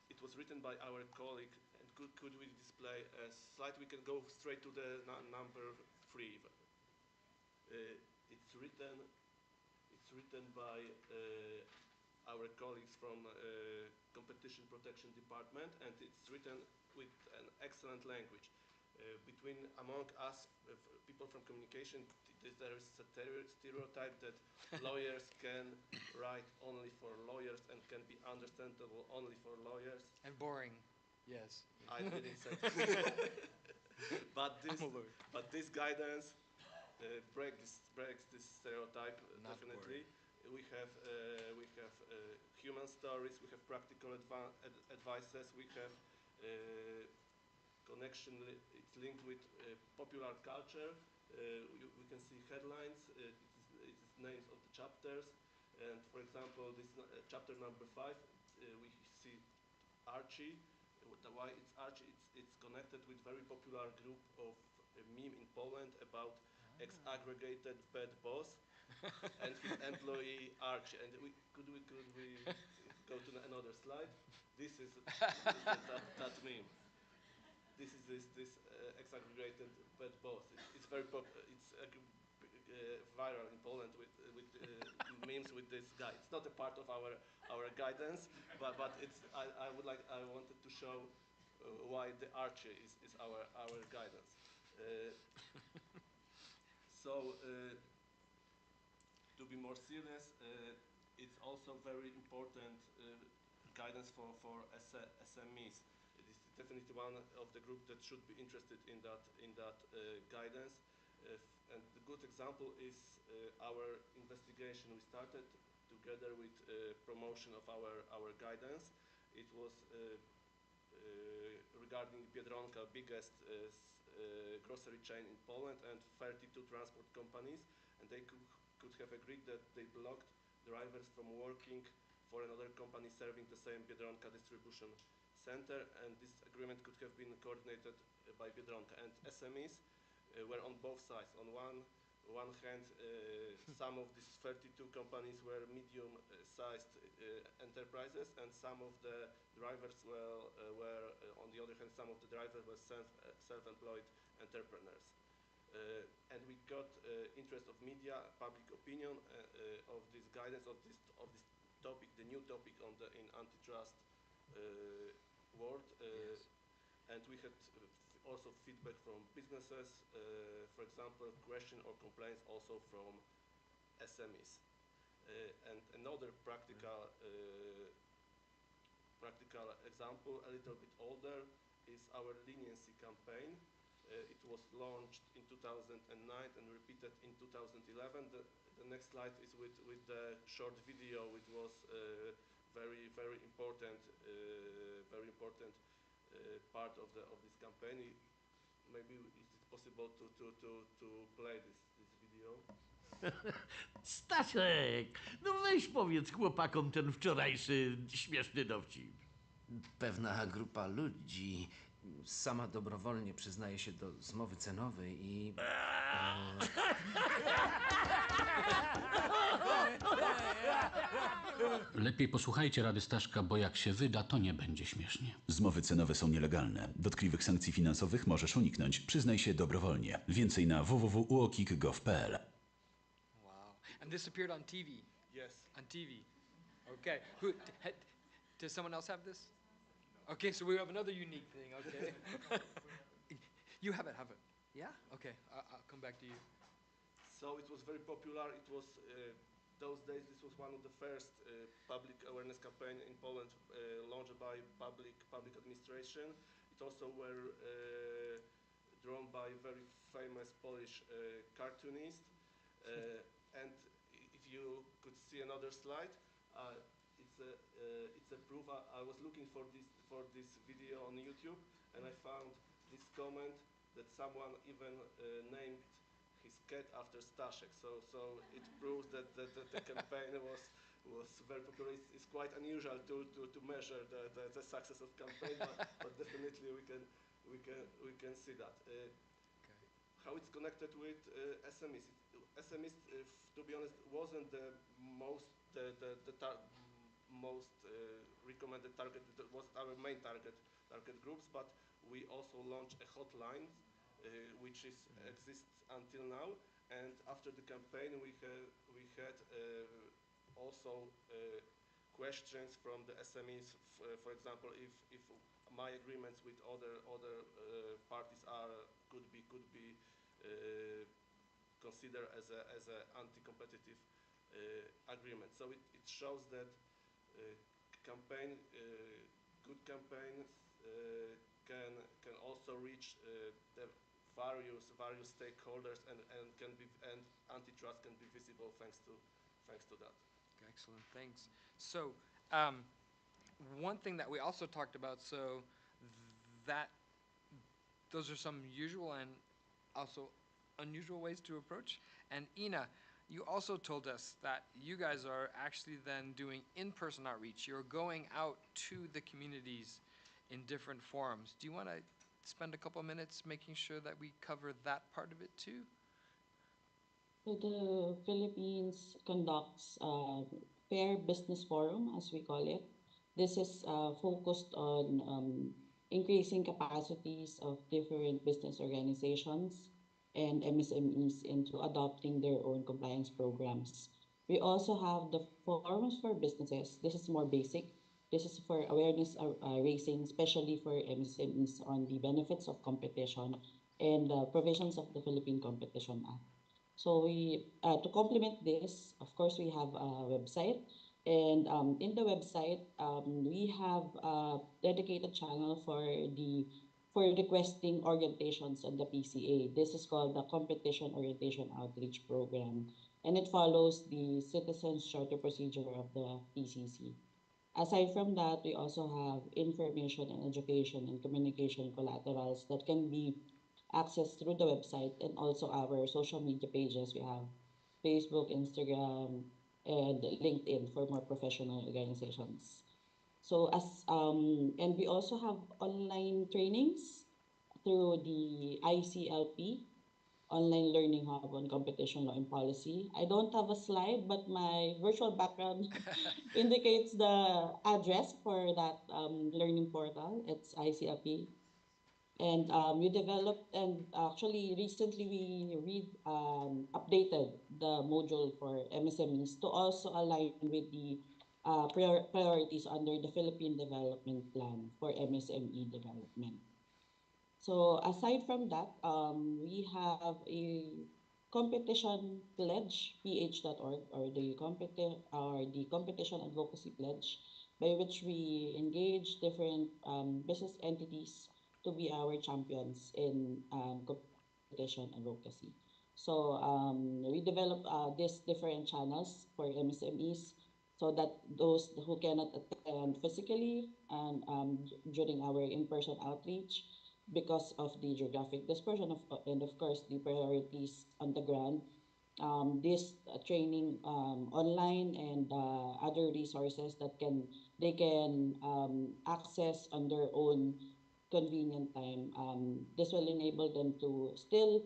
It was written by our colleague. And could we display a slide? We can go straight to the number 3. It's written by our colleagues from Competition Protection Department, and it's written with an excellent language. Among us, people from communication, there is a stereotype that lawyers can write only for lawyers and can be understandable only for lawyers. And boring. Yes. I didn't say that. But this guidance breaks this stereotype definitely. We have human stories. We have practical advices. We have connection. It's linked with popular culture. We can see headlines. It is names of the chapters. And for example, this chapter number 5, we see Archie. Why it's Archie? It's connected with very popular group of meme in Poland about ex-aggregated bad boss and his employee Archie. And could we go to another slide? This is that meme. This is this ex-aggregated bad boss. It's very it's viral in Poland with memes with this guy. It's not a part of our guidance, but it's I wanted to show why the Archie is our guidance. To be more serious, it's also very important guidance for SMEs. It is definitely one of the group that should be interested in that guidance. And the good example is our investigation. We started together with promotion of our guidance. It was regarding Biedronka, biggest grocery chain in Poland, and 32 transport companies, and they could have agreed that they blocked drivers from working for another company serving the same Biedronka distribution center, and this agreement could have been coordinated by Biedronka. And SMEs were on both sides. On one hand, some of these 32 companies were medium-sized enterprises, and some of the drivers were on the other hand, some of the drivers were self-employed entrepreneurs. And we got interest of media, public opinion of this guidance of this topic, the new topic in antitrust world. Yes. And we had also feedback from businesses, for example, question or complaints also from SMEs. And another practical example, a little bit older, is our leniency campaign. It was launched in 2009 and repeated in 2011. The next slide is with the short video, which was very important part of this campaign. Maybe is it possible to play this video? Stasiek, no weź powiedz chłopakom ten wczorajszy śmieszny dowcip. Pewna grupa ludzi sama dobrowolnie przyznaje się do zmowy cenowej i... Lepiej posłuchajcie rady Staszka, bo jak się wyda, to nie będzie śmiesznie. Zmowy cenowe są nielegalne. Dotkliwych sankcji finansowych możesz uniknąć. Przyznaj się dobrowolnie. Więcej na www.uokik.gov.pl. Wow. And this appeared on TV? Yes. On TV. Okay. Does someone else have this? Okay, so we have another unique thing. Okay. You have it. Yeah. Okay. I'll come back to you. So it was very popular. It was those days. This was one of the first public awareness campaign in Poland launched by public administration. It also were drawn by very famous Polish cartoonist. And if you could see another slide, it's a proof. I was looking for this video on YouTube, and I found this comment that someone even named his cat after Staszek. So it proves that the campaign was very popular. It's quite unusual to measure the success of campaign, but definitely we can see that. How it's connected with SMEs. SMEs, to be honest, wasn't the most most recommended target. That was our main target groups, but we also launched a hotline which exists until now. And after the campaign, we had also questions from the SMEs. For example, if my agreements with other parties could be considered as a anti-competitive agreement. So it shows that good campaigns can also reach the various stakeholders and antitrust can be visible thanks to that. Excellent. Thanks. So, one thing that we also talked about. So that those are some usual and also unusual ways to approach. And Ina, you also told us that you guys are actually then doing in-person outreach. You're going out to the communities in different forums. Do you want to spend a couple minutes making sure that we cover that part of it too? So the Philippines conducts Fair Business Forum, as we call it. This is focused on increasing capacities of different business organizations and MSMEs into adopting their own compliance programs. We also have the forums for businesses. This is more basic. This is for awareness raising, especially for MSMEs on the benefits of competition and provisions of the Philippine Competition Act. So we, to complement this, of course, we have a website, and in the website, we have a dedicated channel for requesting orientations on the PCA. This is called the Competition Orientation Outreach Program, and it follows the Citizens Charter Procedure of the PCC. Aside from that, we also have information and education and communication collaterals that can be accessed through the website and also our social media pages. We have Facebook, Instagram, and LinkedIn for more professional organizations. So and we also have online trainings through the ICLP, Online Learning Hub on Competition Law and Policy. I don't have a slide, but my virtual background indicates the address for that learning portal. It's ICLP. And we developed, and actually recently we updated the module for MSMEs to also align with the priorities under the Philippine Development Plan for MSME development. So aside from that, we have a competition pledge, ph.org, or the competition advocacy pledge, by which we engage different business entities to be our champions in competition advocacy. So we develop these different channels for MSMEs so that those who cannot attend physically and during our in-person outreach because of the geographic dispersion and of course the priorities on the ground. This training online and other resources that they can access on their own convenient time. This will enable them to still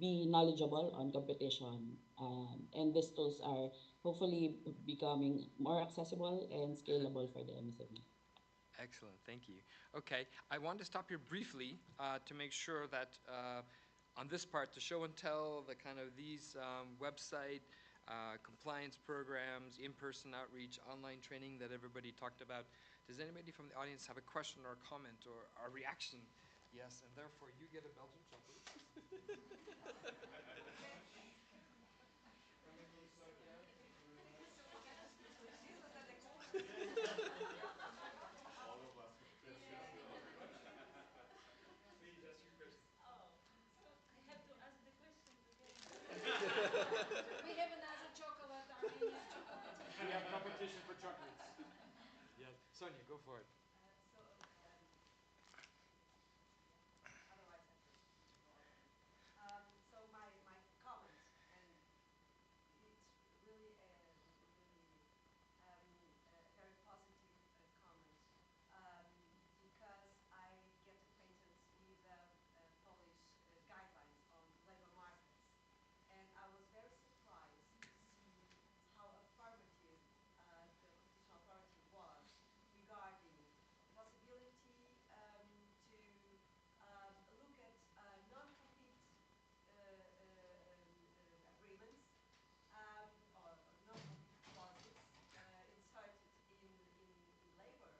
be knowledgeable on competition. And these tools are hopefully becoming more accessible and scalable for the MSME. Excellent, thank you. Okay, I wanted to stop here briefly to make sure that on this part, the show and tell, the kind of these website, compliance programs, in-person outreach, online training that everybody talked about. Does anybody from the audience have a question or a comment or a reaction? Yes, and therefore you get a Belgian chocolate. Coming from SoCal. All of us with questions. Please ask your question. Oh, so I have to ask the questions again. We have another chocolate, Armenian chocolate. We have competition for chocolates. Yes, Sonia, go for it. Otherwise I have to go alone. So my comment, and it's really a very positive comment, because I get acquaintance with Polish guidelines on labor markets, and I was very surprised to see how affirmative the competition authority was regarding the possibility to look at non-compete agreements or non-compete clauses inserted in labor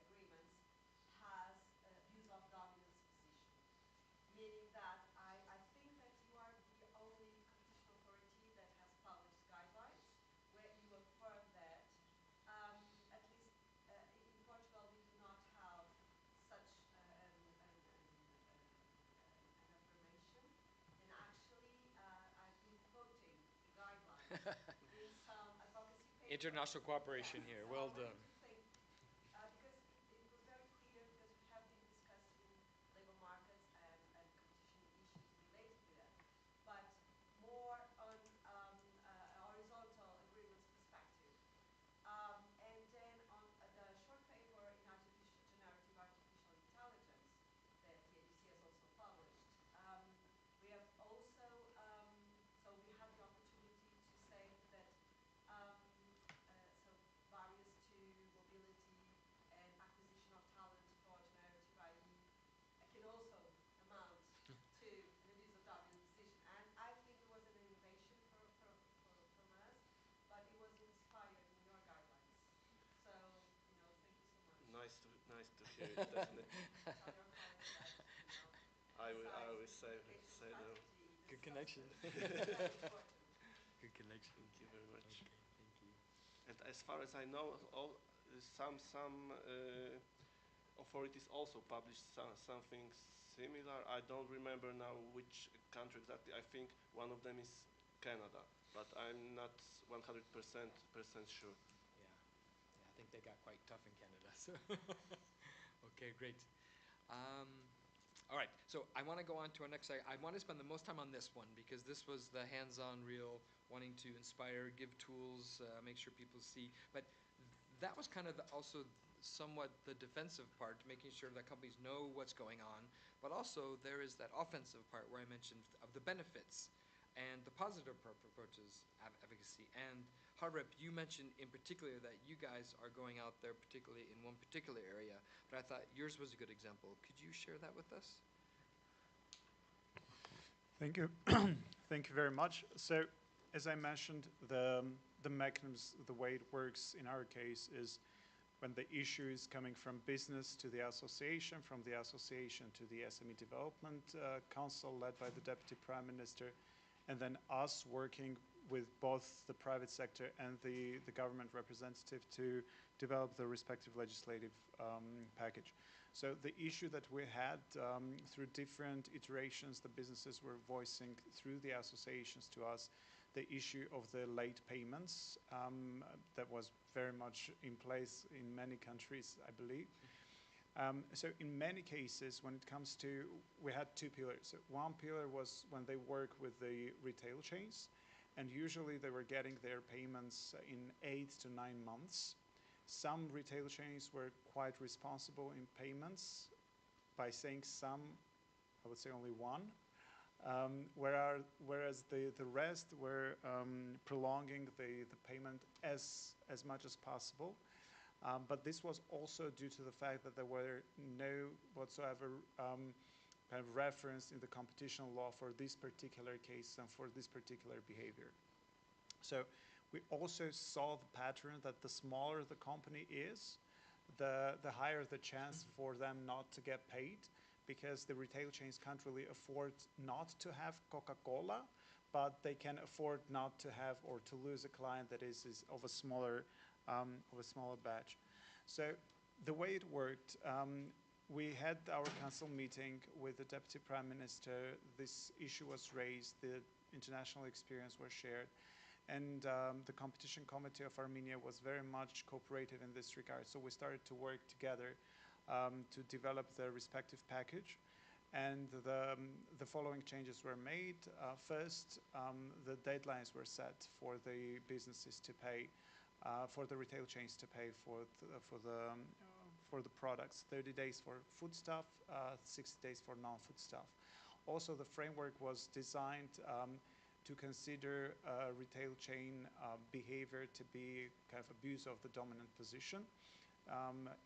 agreements has use of dominance position. Meaning that I think that you are the only competition authority that has published guidelines where you affirm that, at least in Portugal, we do not have such an affirmation. And actually, I've been quoting the guidelines in some advocacy papers. International cooperation Yes, here, so well I done. wanted to thank you. Because it was very clear, because we have been discussing labor markets and competition issues related with that, but more on a horizontal agreements perspective. And then on the short paper in generative artificial intelligence that the ADC has also published, we have also, so we had the opportunity to say that so barriers to mobility and acquisition of talent for generative IE can also amount to an abuse of dominant position. And I think it was an innovation from us, but it was inspired in your guidelines. So, thank you so much. Nice to hear it, definitely. Tell your colleagues that, I will besides say the education them. strategy, the Good connection. substance is very important. Good connection. Thank you very much. Okay, thank you. And as far as I know, some authorities also published something similar. I don't remember now which country exactly. I think one of them is Canada, but I'm not 100% sure. Yeah, I think they got quite tough in Canada. So, okay, great. All right, so I want to go on to our next. I want to spend the most time on this one because this was the hands-on, real, wanting to inspire, give tools, make sure people see. But that was kind of also somewhat the defensive part, making sure that companies know what's going on. But also there is that offensive part where I mentioned of the benefits and the positive approaches, advocacy. And Harrep, you mentioned in particular that you guys are going out there particularly in one particular area, but I thought yours was a good example. Could you share that with us? Thank you. Thank you very much. So, as I mentioned, the mechanism, the way it works in our case is when the issue is coming from business to the association, from the association to the SME Development Council led by the Deputy Prime Minister, and then us working with both the private sector and the government representative to develop the respective legislative package. So the issue that we had through different iterations, the businesses were voicing through the associations to us, the issue of the late payments that was very much in place in many countries, I believe. So in many cases, when it comes to, we had two pillars. One pillar was when they work with the retail chains, and usually they were getting their payments in 8 to 9 months. Some retail chains were quite responsible in payments by saying some, I would say only one, whereas the rest were prolonging the payment as much as possible. But this was also due to the fact that there were no whatsoever kind of reference in the competition law for this particular case and for this particular behavior. So we also saw the pattern that the smaller the company is, the higher the chance for them not to get paid, because the retail chains can't really afford not to have Coca-Cola, but they can afford not to have or to lose a client that is of a smaller batch. So the way it worked, we had our council meeting with the Deputy Prime Minister. This issue was raised, the international experience was shared, and the Competition Committee of Armenia was very much cooperative in this regard. So we started to work together to develop the respective package. And the following changes were made. First, the deadlines were set for the businesses to pay, for the retail chains to pay for the products. 30 days for foodstuff, 60 days for non-foodstuff. Also, the framework was designed to consider retail chain behavior to be kind of abuse of the dominant position.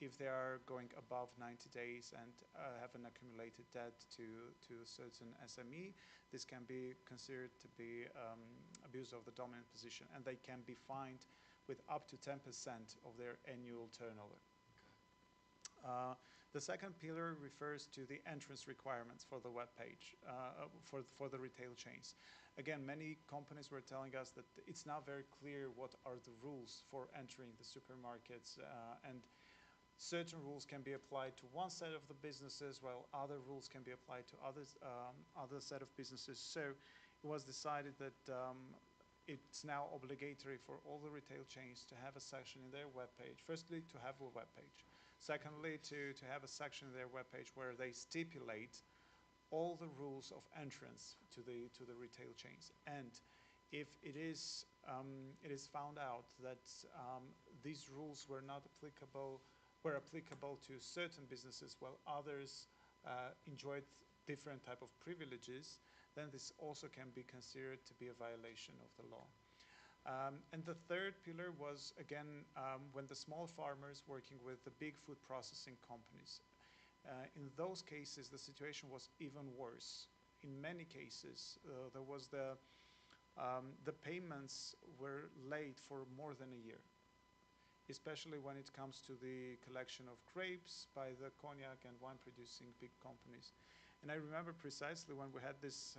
If they are going above 90 days and have an accumulated debt to a certain SME, this can be considered to be abuse of the dominant position, and they can be fined with up to 10% of their annual turnover. The second pillar refers to the entrance requirements for the web page, for the retail chains. Again, many companies were telling us that it's not very clear what are the rules for entering the supermarkets, and certain rules can be applied to one set of the businesses, while other rules can be applied to other set of businesses. So it was decided that it's now obligatory for all the retail chains to have a section in their webpage. Firstly, to have a webpage. Secondly, to have a section in their webpage where they stipulate all the rules of entrance to the retail chains. And if it is found out that these rules were not applicable, were applicable to certain businesses while others enjoyed different type of privileges, then this also can be considered to be a violation of the law. And the third pillar was, again, when the small farmers working with the big food processing companies. In those cases, the situation was even worse. In many cases, there was the payments were late for more than a year, especially when it comes to the collection of grapes by the cognac and wine producing big companies. And I remember precisely when we had this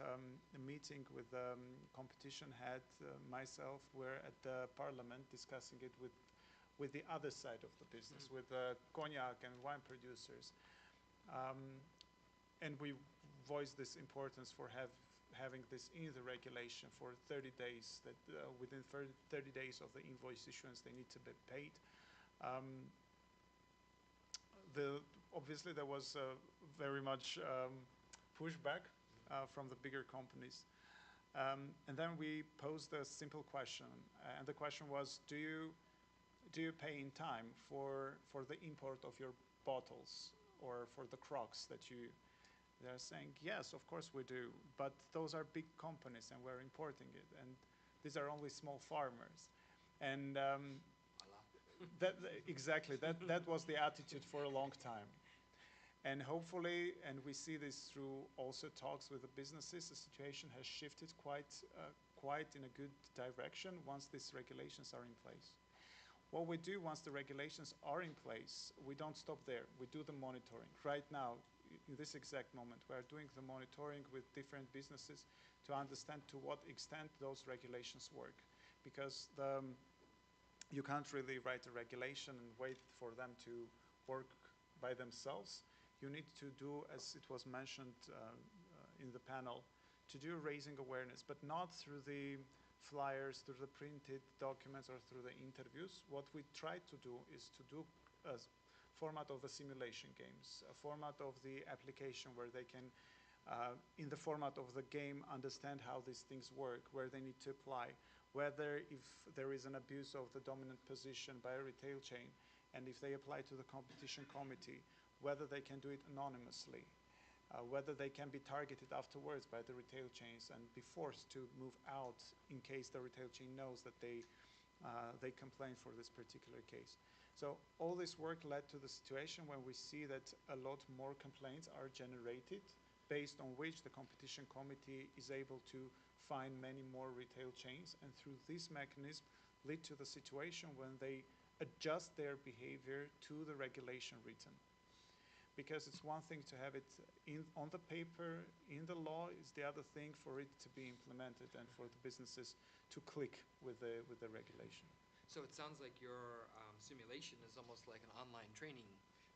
meeting with the competition head, myself, were at the parliament discussing it with the other side of the business, with cognac and wine producers. And we voiced this importance for having this in the regulation for 30 days, that within 30 days of the invoice issuance, they need to be paid. Obviously, there was very much pushback from the bigger companies. And then we posed a simple question, and the question was, do you pay in time for the import of your bottles or for the crocs that they're saying, yes, of course we do, but those are big companies and we're importing it, and these are only small farmers. And exactly, that was the attitude for a long time. And hopefully, and we see this through also talks with the businesses, the situation has shifted quite in a good direction once these regulations are in place. What we do once the regulations are in place, we don't stop there. We do the monitoring. Right now, in this exact moment, we are doing the monitoring with different businesses to understand to what extent those regulations work. Because you can't really write a regulation and wait for them to work by themselves. You need to do, as it was mentioned in the panel, to do raising awareness, but not through the flyers, through the printed documents, or through the interviews. What we try to do is to do a format of the simulation games, a format of the application where they can, in the format of the game, understand how these things work, where they need to apply, whether if there is an abuse of the dominant position by a retail chain, and if they apply to the competition committee, whether they can do it anonymously, whether they can be targeted afterwards by the retail chains and be forced to move out in case the retail chain knows that they complain for this particular case. So all this work led to the situation when we see that a lot more complaints are generated, based on which the competition committee is able to find many more retail chains, and through this mechanism lead to the situation when they adjust their behavior to the regulation written. Because it's one thing to have it on the paper, in the law, it's the other thing for it to be implemented and for the businesses to click with the regulation. So it sounds like your simulation is almost like an online training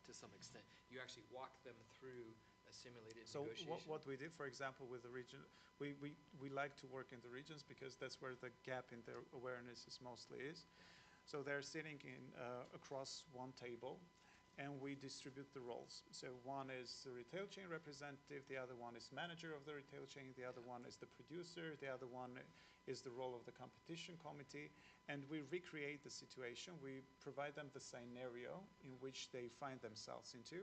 to some extent. You actually walk them through a simulated negotiation. So what we did, for example, with the region, we like to work in the regions because that's where the gap in their awareness is mostly is. So they're sitting across one table, and we distribute the roles. So one is the retail chain representative, the other one is manager of the retail chain, the other one is the producer, the other one is the role of the competition committee, and we recreate the situation. We provide them the scenario in which they find themselves into,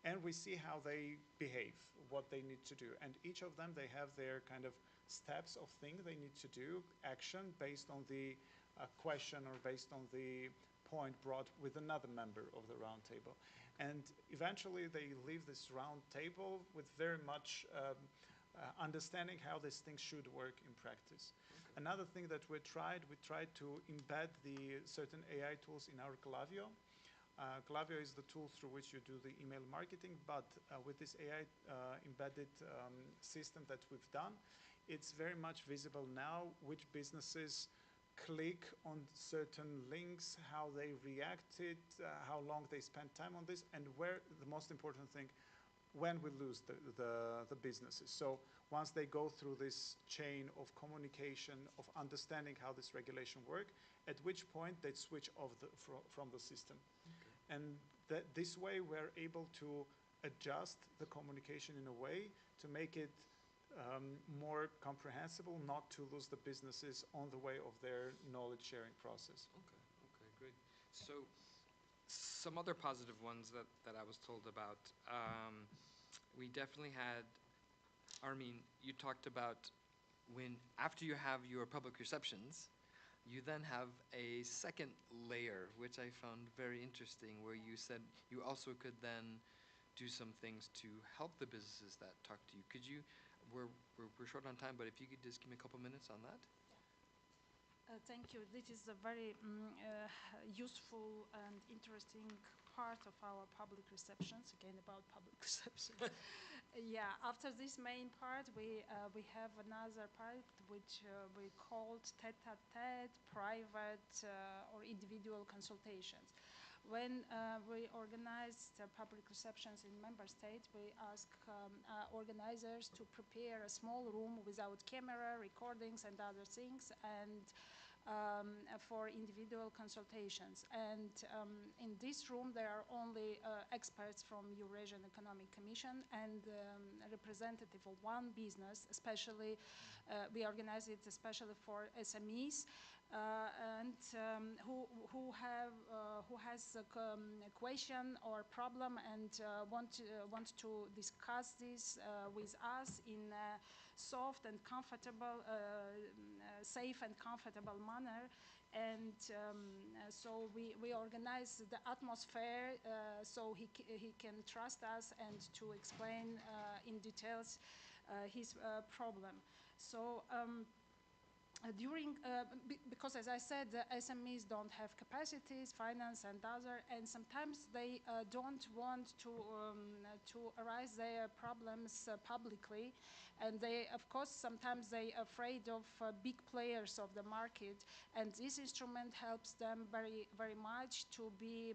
and we see how they behave, what they need to do. And each of them, they have their kind of steps of things they need to do, action based on the question or based on the point brought with another member of the round table. And eventually they leave this round table with very much understanding how these things should work in practice. Okay. Another thing that we tried to embed the certain AI tools in our Klaviyo. Klaviyo is the tool through which you do the email marketing, but with this AI embedded system that we've done, it's very much visible now which businesses click on certain links, how they reacted, how long they spend time on this, and where the most important thing, when we lose the businesses. So once they go through this chain of communication, of understanding how this regulation works, at which point they switch off from the system. Okay. And this way we're able to adjust the communication in a way to make it more comprehensible, not to lose the businesses on the way of their knowledge sharing process. Okay, great. So some other positive ones that I was told about, we definitely had, Armin, you talked about when, after you have your public receptions, you then have a second layer, which I found very interesting, where you said you also could then do some things to help the businesses that talk to you. Could you, we're short on time, but if you could just give me a couple minutes on that. Thank you. This is a very useful and interesting part of our public receptions. Again, about public receptions. Yeah. After this main part, we have another part which we called tête-à-tête, private or individual consultations. When we organized public receptions in member states, we ask organizers to prepare a small room without camera, recordings, and other things, and for individual consultations. And in this room, there are only experts from Eurasian Economic Commission and a representative of one business, especially we organize it especially for SMEs. And who has a question or problem and want to discuss this with us in a soft and comfortable, safe and comfortable manner. And so we organize the atmosphere so he can trust us and to explain in details his problem. So. Because as I said, the SMEs don't have capacities, finance and other, and sometimes they don't want to arise their problems publicly, and they, of course, sometimes they are afraid of big players of the market, and this instrument helps them very, very much to be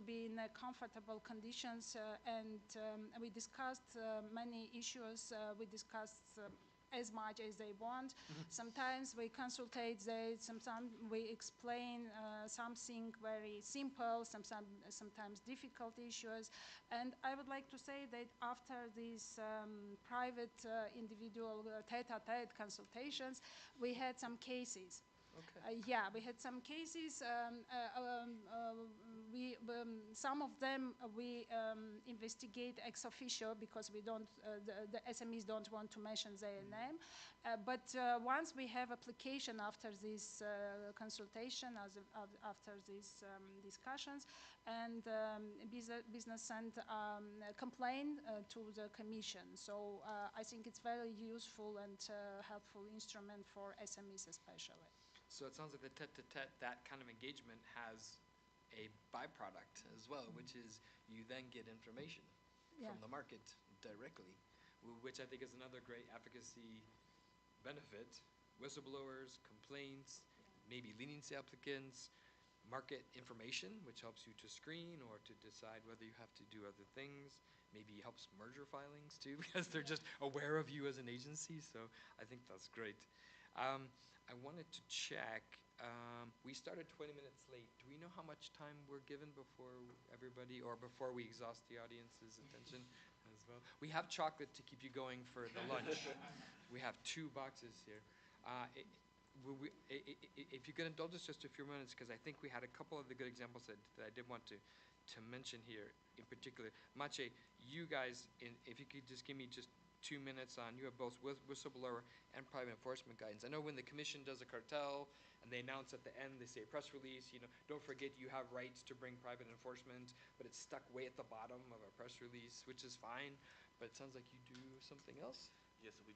in comfortable conditions, and we discussed many issues. We discussed as much as they want. Sometimes we consultate, sometimes we explain something very simple, sometimes difficult issues. And I would like to say that after these private individual tête-à-tête consultations, we had some cases. Okay. Yeah, we had some cases. some of them we investigate ex officio because we don't, the SMEs don't want to mention their name. But once we have application after this consultation, after these discussions, and business send complaint to the commission. So I think it's very useful and helpful instrument for SMEs especially. So it sounds like the tete-to-tete, that kind of engagement has a byproduct as well, which is you then get information from the market directly, which I think is another great advocacy benefit. Whistleblowers, complaints, maybe leniency applicants, market information, which helps you to screen or to decide whether you have to do other things. Maybe helps merger filings too, because they're just aware of you as an agency. So I think that's great. I wanted to check. We started 20 minutes late. Do we know how much time we're given before everybody, or before we exhaust the audience's attention as well? We have chocolate to keep you going for the lunch. We have 2 boxes here. If you could indulge us just a few minutes, because I think we had a couple of the good examples that I did want to mention here in particular. Maciej, you guys, if you could just give me just 2 minutes on, you have both whistleblower and private enforcement guidance. I know when the commission does a cartel and they announce at the end, they say press release, don't forget you have rights to bring private enforcement, but it's stuck way at the bottom of a press release, which is fine, but it sounds like you do something else? Yes, we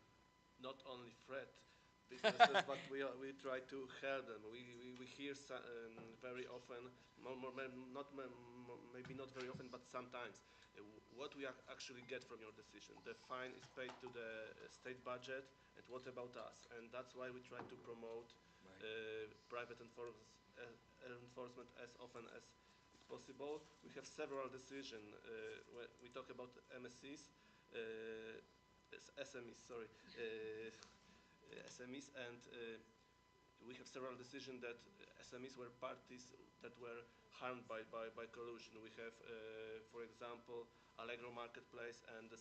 not only threat businesses, but we try to help them. We hear very often, maybe not very often, but sometimes, what we actually get from your decision. The fine is paid to the state budget, and what about us? And that's why we try to promote private enforcement as often as it's possible. We have several decisions. We talk about MSCs, SMEs, sorry. SMEs, and we have several decisions that SMEs were parties that were harmed by collusion. We have, for example, Allegro marketplace and the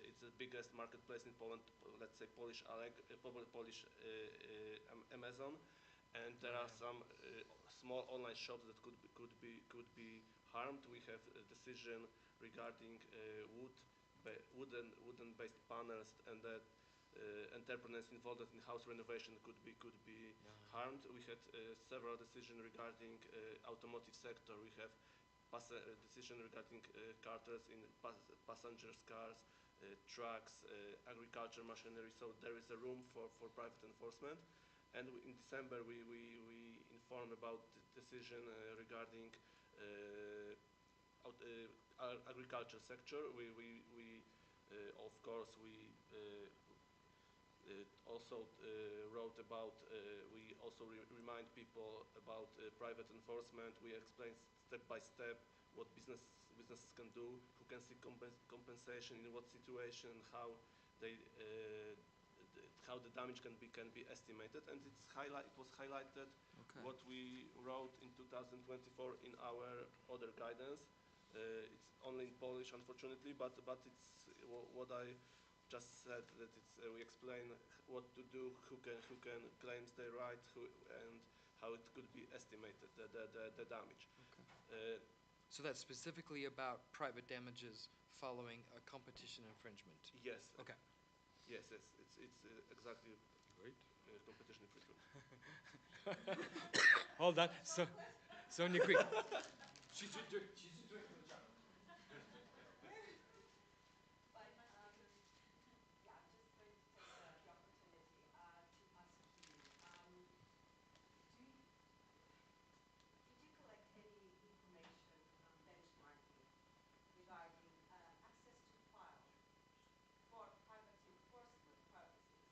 it's the biggest marketplace in Poland, let's say Polish Amazon, and there are some small online shops that could be harmed. We have a decision regarding wooden-based panels, and that entrepreneurs involved in house renovation could be harmed. We had several decisions regarding automotive sector. We have decision regarding cartels in passengers cars, trucks, agriculture machinery. So there is a room for private enforcement. And in December we informed about the decision regarding agriculture sector. Of course we also wrote about, we also remind people about private enforcement. We explain step by step what businesses can do, who can seek compensation, in what situation, how the damage can be estimated, and it was highlighted what we wrote in 2024 in our other guidance. It's only in Polish, unfortunately, but it's what I just said, that we explain what to do, who can claim their right, and how it could be estimated, the damage. Okay. So that's specifically about private damages following a competition infringement? Yes. Okay. Yes, it's exactly great. Competition infringement. Hold on, Sonia, quick. She's doing a good job. Yeah, I'm just going to take the opportunity to ask you, did you collect any information benchmarking regarding access to file for private enforcement purposes?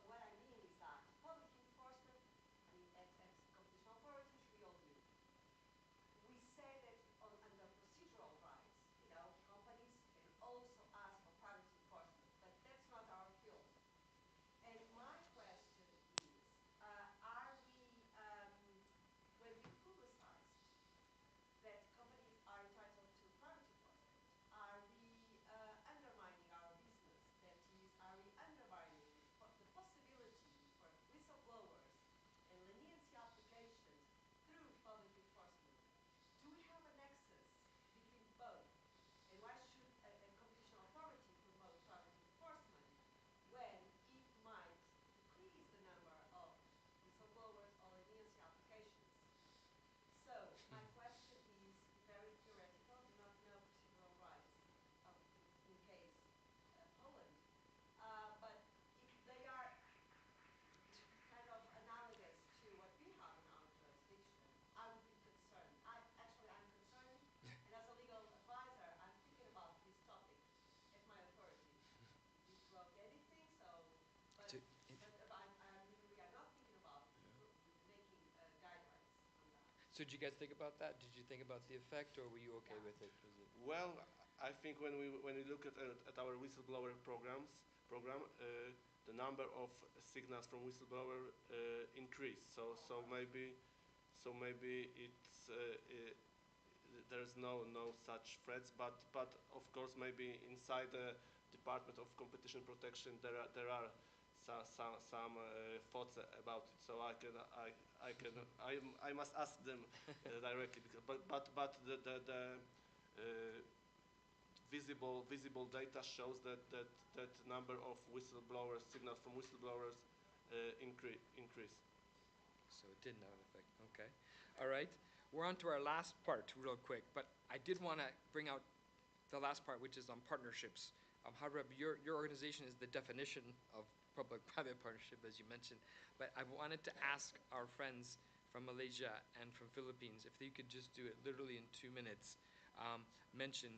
What I mean is that public enforcement, I mean, as competition authorities, we all do. We say that on So did you guys think about that? Did you think about the effect, or were you okay with it? Was it? Well, I think when we look at our whistleblower program, the number of signals from whistleblower increased. So maybe it's there's no such threats, but of course maybe inside the Department of Competition Protection there are some thoughts about it. So I must ask them directly. But the visible data shows that number of whistleblowers signals from whistleblowers increase. So it didn't have an effect. Okay. All right. We're on to our last part real quick, but I did want to bring out the last part, which is on partnerships. Harab, your organization is the definition of public-private partnership, as you mentioned, but I wanted to ask our friends from Malaysia and from Philippines if they could just do it literally in 2 minutes, mention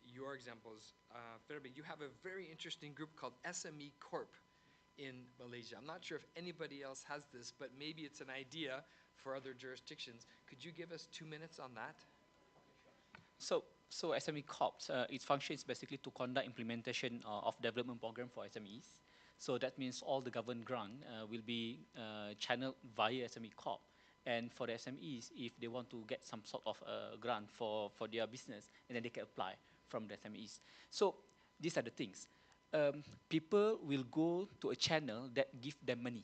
your examples. Ferbi, you have a very interesting group called SME Corp in Malaysia. I'm not sure if anybody else has this, but maybe it's an idea for other jurisdictions. Could you give us 2 minutes on that? So SME Corps, its function is basically to conduct implementation of development program for SMEs. So that means all the government grant will be channeled via SME Corp. And for the SMEs, if they want to get some sort of grant for their business, and then they can apply from the SMEs. So these are the things. People will go to a channel that give them money.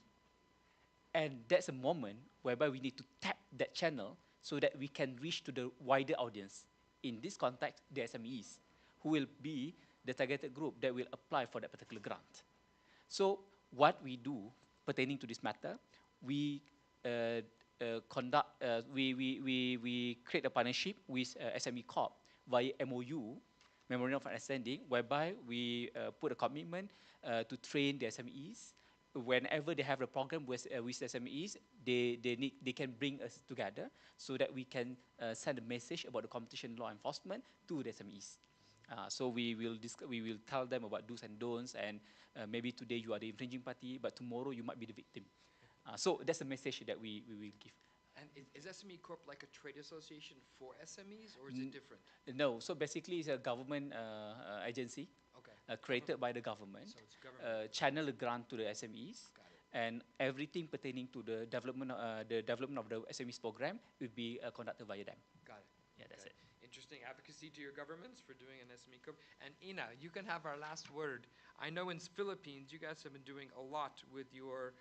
And that's a moment whereby we need to tap that channel so that we can reach to the wider audience. In this context, the SMEs, who will be the targeted group that will apply for that particular grant. So what we do pertaining to this matter, we we create a partnership with SME Corp via MOU, Memorandum of Understanding, whereby we put a commitment to train the SMEs. Whenever they have a program with SMEs, they can bring us together so that we can send a message about the competition law enforcement to the SMEs. So we will tell them about do's and don'ts, and maybe today you are the infringing party, but tomorrow you might be the victim. So that's the message that we will give. And is SME Corp like a trade association for SMEs, or is it different? No, so basically it's a government agency created by the government, So it's government. channel a grant to the SMEs, and everything pertaining to the development of the SMEs program will be conducted via them. Got it. Yeah, that's it. Interesting advocacy to your governments for doing an SME Corp. And Ina, you can have our last word. I know in Philippines you guys have been doing a lot with your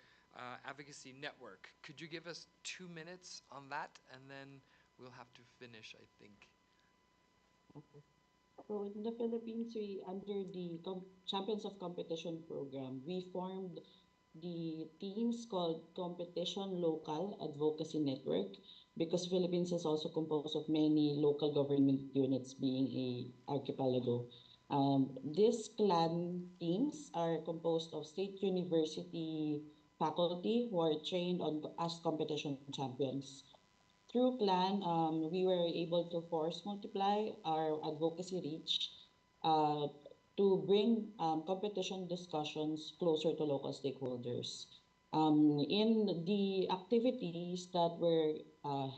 advocacy network. Could you give us 2 minutes on that, and then we'll have to finish, I think. Okay. So in the Philippines, under the Champions of Competition program, we formed the teams called Competition Local Advocacy Network, because Philippines is also composed of many local government units, being a archipelago. These clan teams are composed of state university faculty who are trained as competition champions. Through Clan, we were able to force multiply our advocacy reach uh, to bring competition discussions closer to local stakeholders. In the activities that were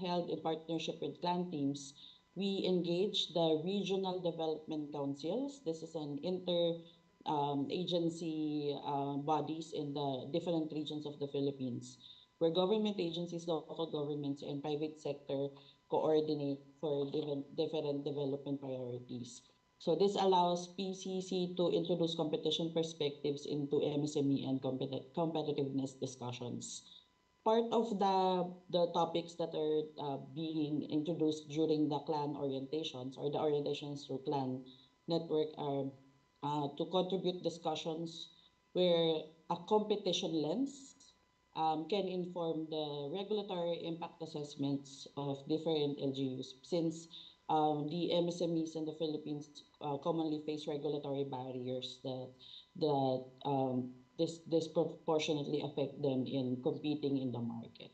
held in partnership with Clan teams, we engaged the regional development councils. This is an agency bodies in the different regions of the Philippines, where government agencies, local governments, and private sector coordinate for different development priorities. So this allows PCC to introduce competition perspectives into MSME and competitiveness discussions. Part of the topics that are being introduced during the clan orientations, or the orientations through clan network, are to contribute discussions where a competition lens can inform the regulatory impact assessments of different LGUs, since the MSMEs in the Philippines commonly face regulatory barriers that disproportionately affect them in competing in the market.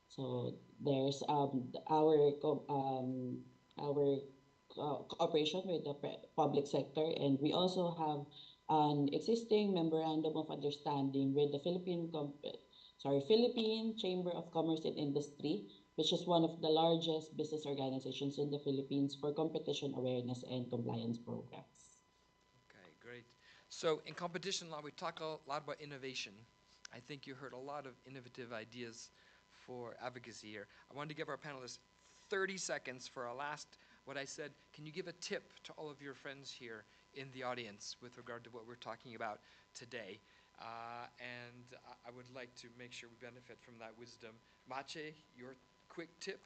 So there's our cooperation with the public sector, and we also have an existing memorandum of understanding with the Philippine Chamber of Commerce and Industry, which is one of the largest business organizations in the Philippines for competition awareness and compliance programs. Okay, great. So in competition law, we talk a lot about innovation. I think you heard a lot of innovative ideas for advocacy here. I wanted to give our panelists 30 seconds for our last, what I said, can you give a tip to all of your friends here in the audience with regard to what we're talking about today? I would like to make sure we benefit from that wisdom. Mache, your quick tip?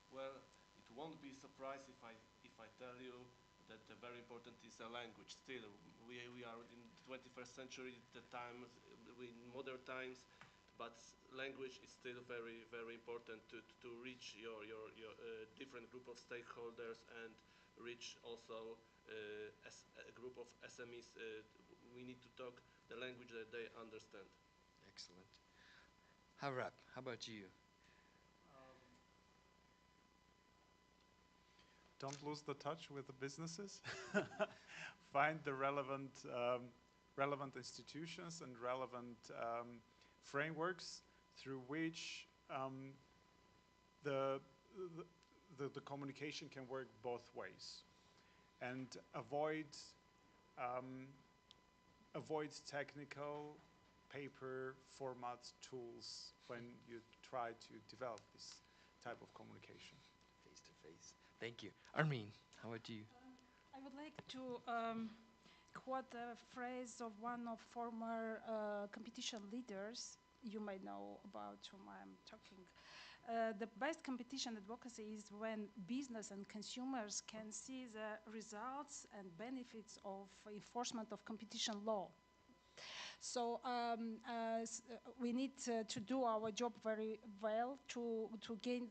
Well, it won't be surprised if I tell you that very important is a language. Still, we are in the 21st century, the times, in modern times, but language is still very, very important to reach your different group of stakeholders and reach also as a group of SMEs. We need to talk the language that they understand. Excellent. Harap, how about you? Don't lose the touch with the businesses. Find the relevant institutions and relevant frameworks through which the communication can work both ways, and avoid technical paper format tools when you try to develop this type of communication. Face to face. Thank you. Armin, how about you? I would like to quote a phrase of one of former competition leaders. You might know about whom I'm talking. The best competition advocacy is when business and consumers can see the results and benefits of enforcement of competition law. So we need to do our job very well to gain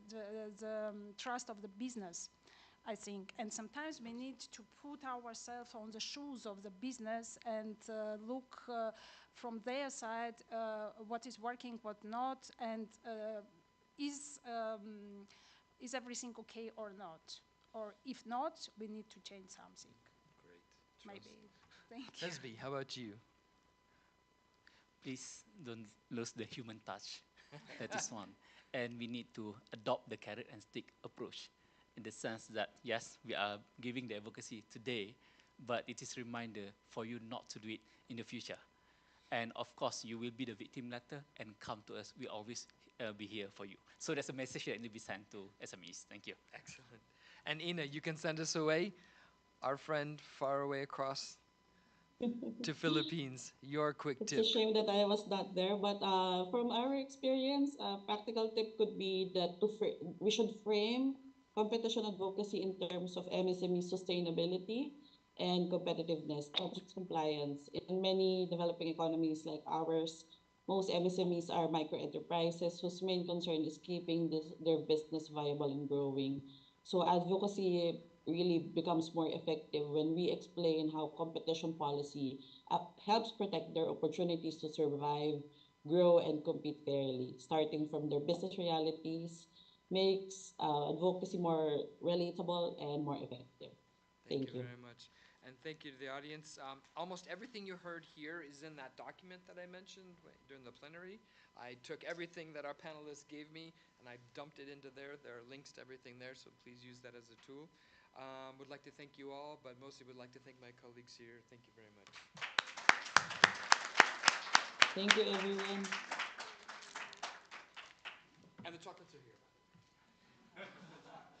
the trust of the business, I think. And sometimes we need to put ourselves on the shoes of the business and look from their side what is working, what not, and is everything okay or not? Or if not, we need to change something. Great. Maybe. Thank you. Lesbi, how about you? Please don't lose the human touch. That is one. And we need to adopt the carrot and stick approach, in the sense that, yes, we are giving the advocacy today, but it is a reminder for you not to do it in the future. And of course, you will be the victim later and come to us. We always be here for you. So that's a message that needs to be sent to SMEs. Thank you. Excellent. And Ina, you can send us away, our friend far away across to Philippines. Your quick It's tip. a shame that I was not there, but from our experience, a practical tip could be that we should frame competition advocacy in terms of MSME sustainability and competitiveness, not just compliance. In many developing economies like ours, most MSMEs are micro enterprises whose main concern is keeping their business viable and growing. So advocacy really becomes more effective when we explain how competition policy helps protect their opportunities to survive, grow, and compete fairly, starting from their business realities, makes advocacy more relatable and more effective. Thank you very much. And thank you to the audience. Almost everything you heard here is in that document that I mentioned during the plenary. I took everything that our panelists gave me and I dumped it into there. There are links to everything there, so please use that as a tool. Would like to thank you all, but mostly would like to thank my colleagues here. Thank you very much. Thank you, everyone. And the chocolates are here, by the way.